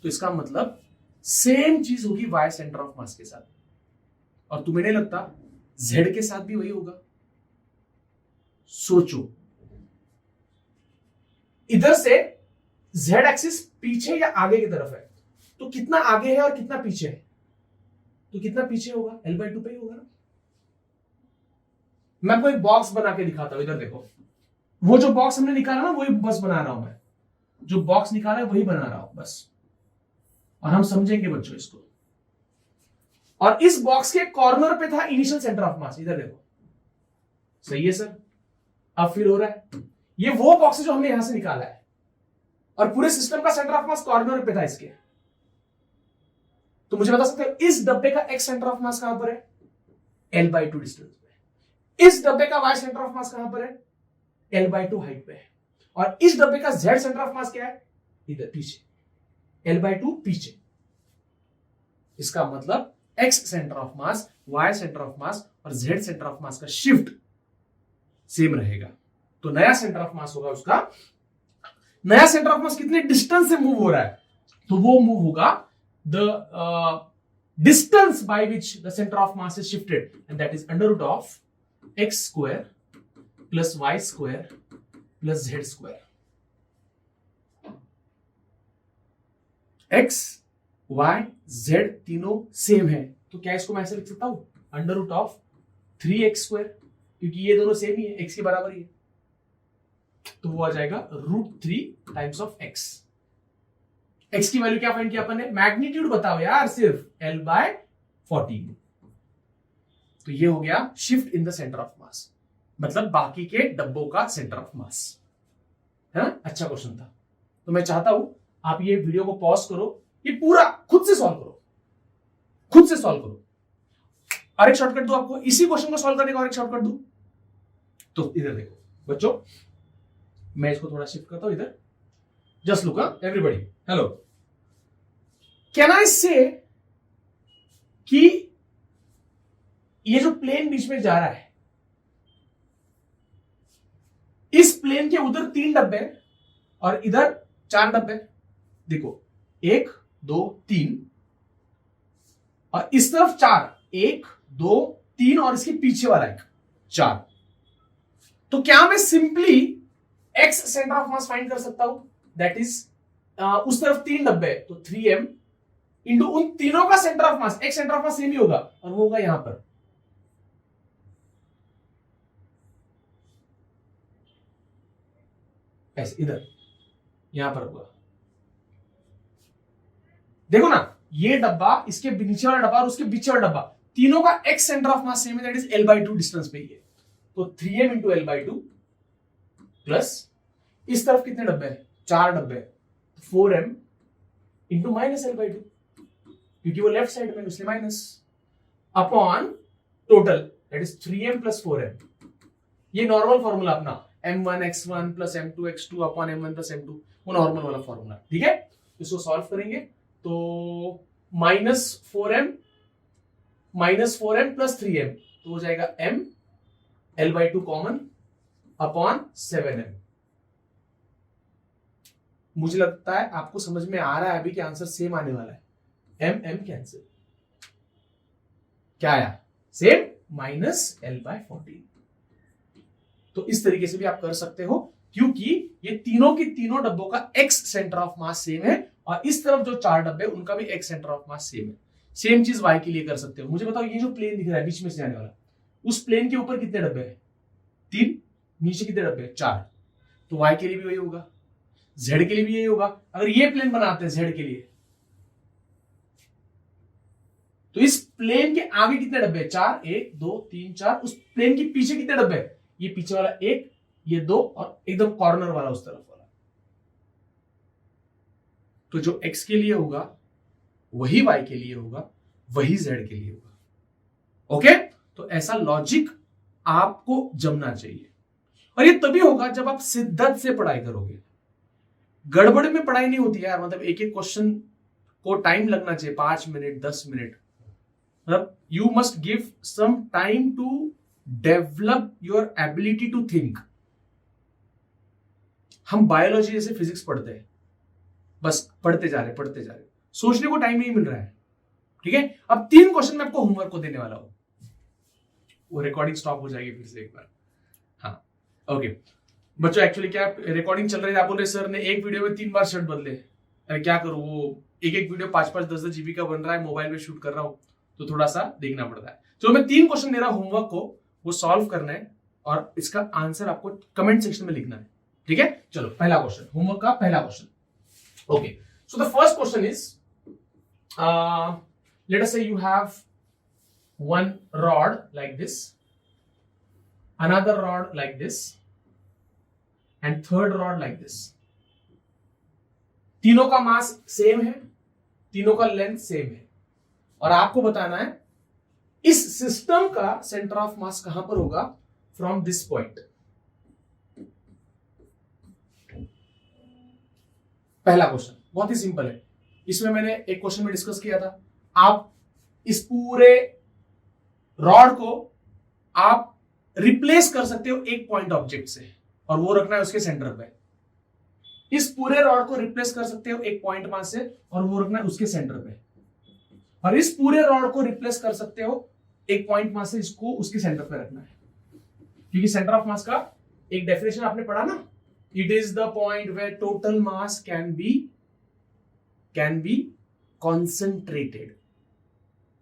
तो इसका मतलब सेम चीज होगी y सेंटर ऑफ मास के साथ, और तुम्हें नहीं लगता z के साथ भी वही होगा। सोचो, इधर से z एक्सिस पीछे या आगे की तरफ है, तो कितना आगे है और कितना पीछे है, तो कितना पीछे होगा, l/2 पे ही होगा ना। मैं आपको एक बॉक्स बना के दिखाता हूं, इधर देखो, वो जो बॉक्स हमने निकाला ना वही बस बना रहा हूं मैं, जो बॉक्स निकाला है वही बना रहा हूं बस, और हम समझेंगे बच्चों इसको। और इस बॉक्स के कॉर्नर पे था इनिशियल सेंटर ऑफ मास, इधर देखो, सही है सर, अब फिर हो रहा है, ये वो बॉक्स है जो हमने यहां से निकाला है, और पूरे सिस्टम का सेंटर ऑफ मास कॉर्नर पे था इसके। तो मुझे बता सकते हो इस डब्बे का एक्स सेंटर ऑफ मास कहां पर है, L/2 डिस्टेंस पे। इस डब्बे का वाई सेंटर ऑफ मास कहां पर है, L/2 हाइट पे है। और इस डब्बे का जेड सेंटर ऑफ मास क्या है, इधर पीछे, L/2 पीछे। इसका मतलब x centre of mass, y centre of mass और जेड सेंटर ऑफ मास का शिफ्ट सेम रहेगा। तो नया सेंटर ऑफ मास होगा उसका, नया सेंटर ऑफ मास कितने डिस्टेंस से मूव हो रहा है, तो वो मूव होगा the distance by which the center of mass is shifted, and that is under root of x square plus y square plus z square. x, y, z तीनों same है, तो क्या इसको मैं ऐसे लिख सकता हूं, under root of 3x square, क्योंकि ये दोनों सेम ही है, x के बराबर ही है, तो वो आ जाएगा √3 टाइम्स ऑफ x। x की वैल्यू क्या फाइंड किया अपन ने, मैग्नीट्यूड बताओ यार, सिर्फ L/14। तो ये हो गया shift in the centre of मास, मतलब बाकी के डब्बों का सेंटर ऑफ मास, है ना। अच्छा क्वेश्चन था, तो मैं चाहता हूं आप ये वीडियो को पॉज करो, ये पूरा खुद से सॉल्व करो, खुद से सॉल्व करो। और एक शॉर्टकट दो आपको, इसी क्वेश्चन को सॉल्व करने का और एक शॉर्टकट दो। तो इधर देखो बच्चों, मैं इसको थोड़ा शिफ्ट करता हूं इधर, just look everybody, hello, can I से कि ये जो प्लेन बीच में जा रहा है, इस प्लेन के उधर 3 डब्बे और इधर 4 डब्बे, देखो 1 2 3, और इस तरफ 4, 1 2 3, और इसके पीछे वाला एक 4। तो क्या मैं simply x centre of mass find कर सकता हूं, दैट इज उस तरफ 3 डब्बे, तो 3m इंटू उन तीनों का सेंटर ऑफ मास, एक सेंटर ऑफ मास सेम ही होगा, और वो होगा यहां पर, ऐसे इधर, यहां पर होगा। देखो ना, ये डब्बा, इसके नीचे वाला डब्बा और उसके पीछे वाला डब्बा, तीनों का x centre of mass same है, दैट इज L/2 डिस्टेंस पे ही है। तो 3m इंटू L/2 प्लस इस तरफ कितने डब्बे हैं, 4 डब्बे, 4m इंटू माइनस L/2, क्योंकि वो लेफ्ट साइड में इसलिए minus, upon total that is 3m plus 4m। ये नॉर्मल फॉर्मूला अपना m1x1 plus m2x2 upon m1 plus m2, वो नॉर्मल वाला फॉर्मूला, ठीक है। इसको सॉल्व करेंगे तो -4m प्लस 3m, तो हो जाएगा m L/2 common upon 7m। मुझे लगता है आपको समझ में आ रहा है अभी कि आंसर सेम आने वाला है, m कैंसिल, क्या आया सेम, -L/14। तो इस तरीके से भी आप कर सकते हो, क्योंकि ये तीनों की तीनों डब्बों का x centre of mass same है, और इस तरफ जो 4 डब्बे उनका भी x centre of mass same है। सेम चीज वाई के लिए कर सकते हो। मुझे बताओ, ये जो प्लेन दिख रहा है बीच में से जाने वाला, उस प्लेन के ऊपर कितने डब्बे हैं, 3, नीचे कितने डब्बे हैं, 4, तो वाई के लिए भी वही होगा, जेड के लिए भी यही होगा। अगर ये प्लेन बनाते हैं जेड के लिए, तो इस प्लेन के आगे कितने डब्बे हैं, 4, 1 2 3 4, उस प्लेन के पीछे कितने डब्बे हैं, ये पीछे वाला 1, ये 2, और एकदम कॉर्नर वाला उस तरफ वाला। तो जो x के लिए होगा वही y के लिए होगा, वही z के लिए होगा। ओके, तो ऐसा लॉजिक आपको जमना चाहिए, और ये तभी होगा जब आप शिद्दत से पढ़ाई करोगे। गड़बड़ में पढ़ाई नहीं होती यार, मतलब एक एक क्वेश्चन को टाइम लगना चाहिए, 5 मिनट 10 मिनट, मतलब you must give some time to develop your ability to think. हम बायोलॉजी जैसे फिजिक्स पढ़ते हैं, बस पढ़ते जा रहे, सोचने को टाइम नहीं मिल रहा है, ठीक है। अब 3 क्वेश्चन मैं आपको होमवर्क को देने वाला हूं, वो रिकॉर्डिंग स्टॉप हो जाएगी फिर से एक बार। हाँ ओके बच्चों, एक्चुअली क्या रिकॉर्डिंग चल रही है, आप बोल रहे सर ने एक वीडियो में 3 बार शर्ट बदले, अरे क्या करूं, वो एक वीडियो 5-5 10-10 GB का बन रहा है, मोबाइल में शूट कर रहा हूं, तो थोड़ा सा देखना पड़ता है। चलो मैं 3 क्वेश्चन दे रहा हूं होमवर्क को, वो सॉल्व करना है और इसका आंसर आपको कमेंट सेक्शन में लिखना है, ठीक है। चलो पहला क्वेश्चन, होमवर्क का पहला question. Okay, so the first question is let us say you have one rod like this, another rod like this, and third rod like this. तीनों का मास सेम है, तीनों का लेंथ सेम है, और आपको बताना है इस सिस्टम का सेंटर ऑफ मास कहां पर होगा फ्रॉम दिस पॉइंट। पहला क्वेश्चन बहुत ही सिंपल है। इसमें मैंने एक क्वेश्चन में डिस्कस किया था, आप इस पूरे रॉड को आप रिप्लेस कर सकते हो एक पॉइंट ऑब्जेक्ट से, और वो रखना है उसके सेंटर पे। इस पूरे रॉड को रिप्लेस कर सकते हो एक पॉइंट मास से, और वो रखना है उसके सेंटर पे। और इस पूरे रॉड को रिप्लेस कर सकते हो एक पॉइंट मास से, इसको उसके सेंटर पे रखना है। क्योंकि सेंटर ऑफ मास का एक डेफिनेशन आपने पढ़ा ना, it is the point where total mass can be concentrated.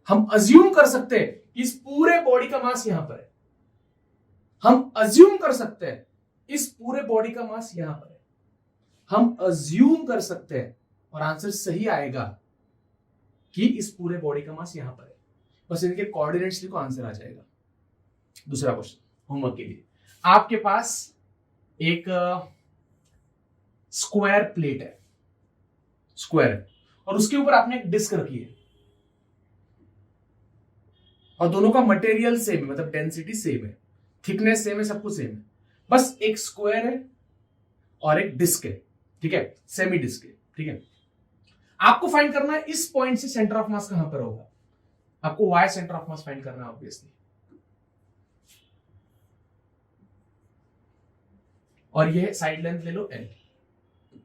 हम अज्यूम कर सकते हैं इस पूरे बॉडी का मास यहां पर है, हम अज्यूम कर सकते हैं इस पूरे बॉडी का मास यहां पर है, हम अज्यूम कर सकते हैं, और आंसर सही आएगा कि इस पूरे बॉडी का मास यहां पर है। बस इनके कोऑर्डिनेट्स लिखो, आंसर आ जाएगा। दूसरा क्वेश्चन होमवर्क के लिए, आपके पास एक स्क्वायर प्लेट है, स्क्वायर है, और उसके ऊपर आपने एक डिस्क रखी है, और दोनों का मटेरियल सेम है, मतलब डेंसिटी सेम है, थिकनेस सेम है, सब कुछ सेम है। बस एक स्क्वायर है और एक डिस्क है, ठीक है, सेमी डिस्क है, ठीक है। आपको फाइंड करना है इस पॉइंट से सेंटर ऑफ मास कहां पर होगा। आपको y centre of mass find करना है ऑब्वियसली। और ये साइड लेंथ ले लो L।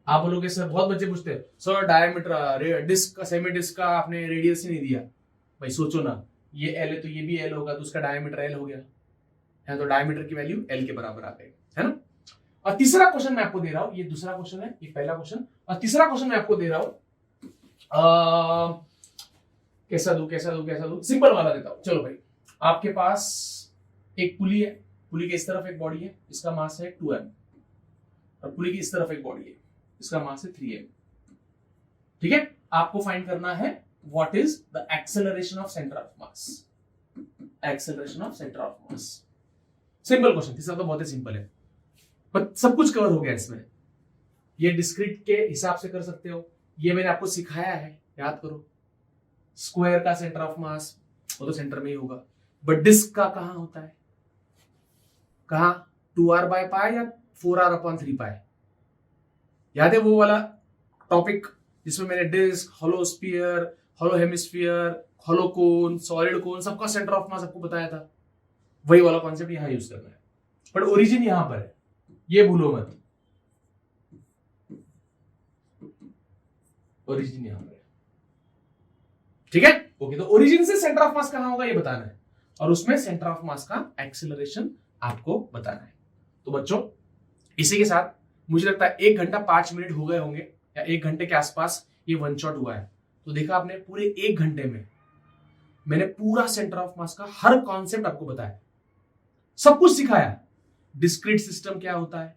आप बोलोगे सर, बहुत बच्चे पूछते हैं सर डायमीटर डिस्क का, सेमी डिस्क का आपने रेडियस ही नहीं दिया। भाई सोचो ना, ये L है तो ये भी L होगा, तो उसका डायमीटर L हो गया है, तो डायमीटर की वैल्यू L के बराबर आ गई, है ना। और तीसरा क्वेश्चन मैं आपको दे रहा हूं, ये दूसरा क्वेश्चन है, ये पहला क्वेश्चन, और तीसरा क्वेश्चन मैं आपको दे रहा हूं, कैसा दू, सिंपल वाला देता हूं। चलो भाई, आपके पास एक पुली है, पुली के इस तरफ एक बॉडी है, इसका मास है 2m, और पुली की इस तरफ एक बॉडी है, इसका मास है 3m, ठीक है। आपको फाइंड करना है what is the acceleration of center of mass, acceleration of center of mass। Simple question, तीसरा तो बहुत ही सिंपल है, पर सब कुछ कवर हो गया इसमें। ये डिस्क्रीट के हिसाब से कर सकते हो, ये मैंने आपको सिखाया है, याद करो। स्क्वायर का सेंटर ऑफ मास वो तो सेंटर में ही होगा, बट डिस्क का कहां होता है, कहां, 2r/π या 4r/3π। याद है वो वाला टॉपिक जिसमें मैंने डिस्क, होलो स्फीयर, होलो हेमिस्फीयर, होलो कोन, सॉलिड कोन, सबका सेंटर ऑफ मास आपको बताया था। वही वाला कॉन्सेप्ट यहां यूज करना है, बट ओरिजिन यहां पर है, ये भूलो मत, ओरिजिन यहां पर है, ठीक है। ओके, तो ओरिजिन से सेंटर ऑफ मास कहां होगा ये बताना है, और उसमें सेंटर ऑफ मास का एक्सेलरेशन आपको बताना है। तो बच्चों, इसी के साथ मुझे लगता है 1 घंटा 5 मिनट हो गए होंगे, या 1 घंटे के आसपास ये वन शॉट हुआ है। तो देखा आपने, पूरे 1 घंटे में मैंने पूरा सेंटर ऑफ मास का हर कॉन्सेप्ट आपको बताया, सब कुछ सिखाया। डिस्क्रीट सिस्टम क्या होता है,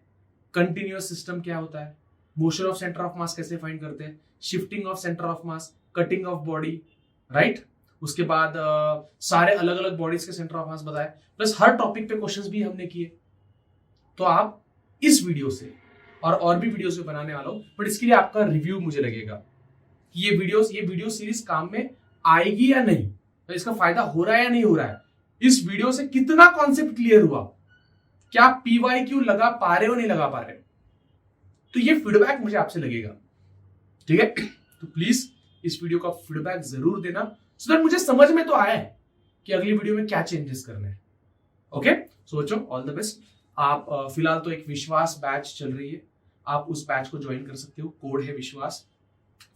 कंटिन्यूअस सिस्टम क्या होता है, मोशन ऑफ सेंटर ऑफ मास कैसे फाइंड करते हैं, shifting of centre of mass, cutting of body, right. उसके बाद सारे अलग अलग बॉडीज के सेंटर ऑफ मास बताए, प्लस हर टॉपिक पे क्वेश्चंस भी हमने किए। तो आप इस वीडियो से और भी वीडियोस में बनाने वाला हूं, बट इसके लिए आपका रिव्यू मुझे लगेगा कि ये वीडियो सीरीज काम में आएगी या नहीं, तो इसका फायदा हो रहा है या नहीं हो रहा है, इस वीडियो से कितना कॉन्सेप्ट क्लियर हुआ, क्या PYQ लगा पा रहे हो नहीं लगा पा रहे, तो ये फीडबैक मुझे आपसे लगेगा, ठीक है। तो प्लीज इस वीडियो का फीडबैक जरूर देना, सो दैट मुझे समझ में तो आए कि अगली वीडियो में क्या चेंजेस करने हैं। ओके, सोचो, ऑल द बेस्ट। आप फिलहाल तो एक विश्वास बैच चल रही है, आप उस बैच को ज्वाइन कर सकते हो, कोड है विश्वास।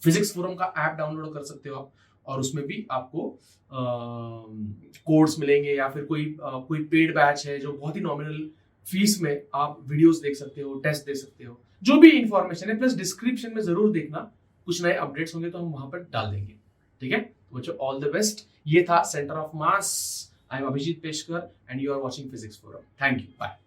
फिजिक्स फोरम का ऐप डाउनलोड कर सकते हो आप, और उसमें भी आपको कोड्स मिलेंगे, या फिर कोई पेड बैच है जो बहुत ही नॉमिनल फीस में आप वीडियोस देख सकते हो, टेस्ट दे सकते हो, जो भी इंफॉर्मेशन है। प्लस डिस्क्रिप्शन में जरूर देखना, कुछ नए अपडेट्स होंगे तो हम वहां पर डाल देंगे, ठीक है। तो बच्चों, ऑल द बेस्ट। ये था centre of mass I am Abhijit Peshkar and you are watching physics forum. Thank you. Bye.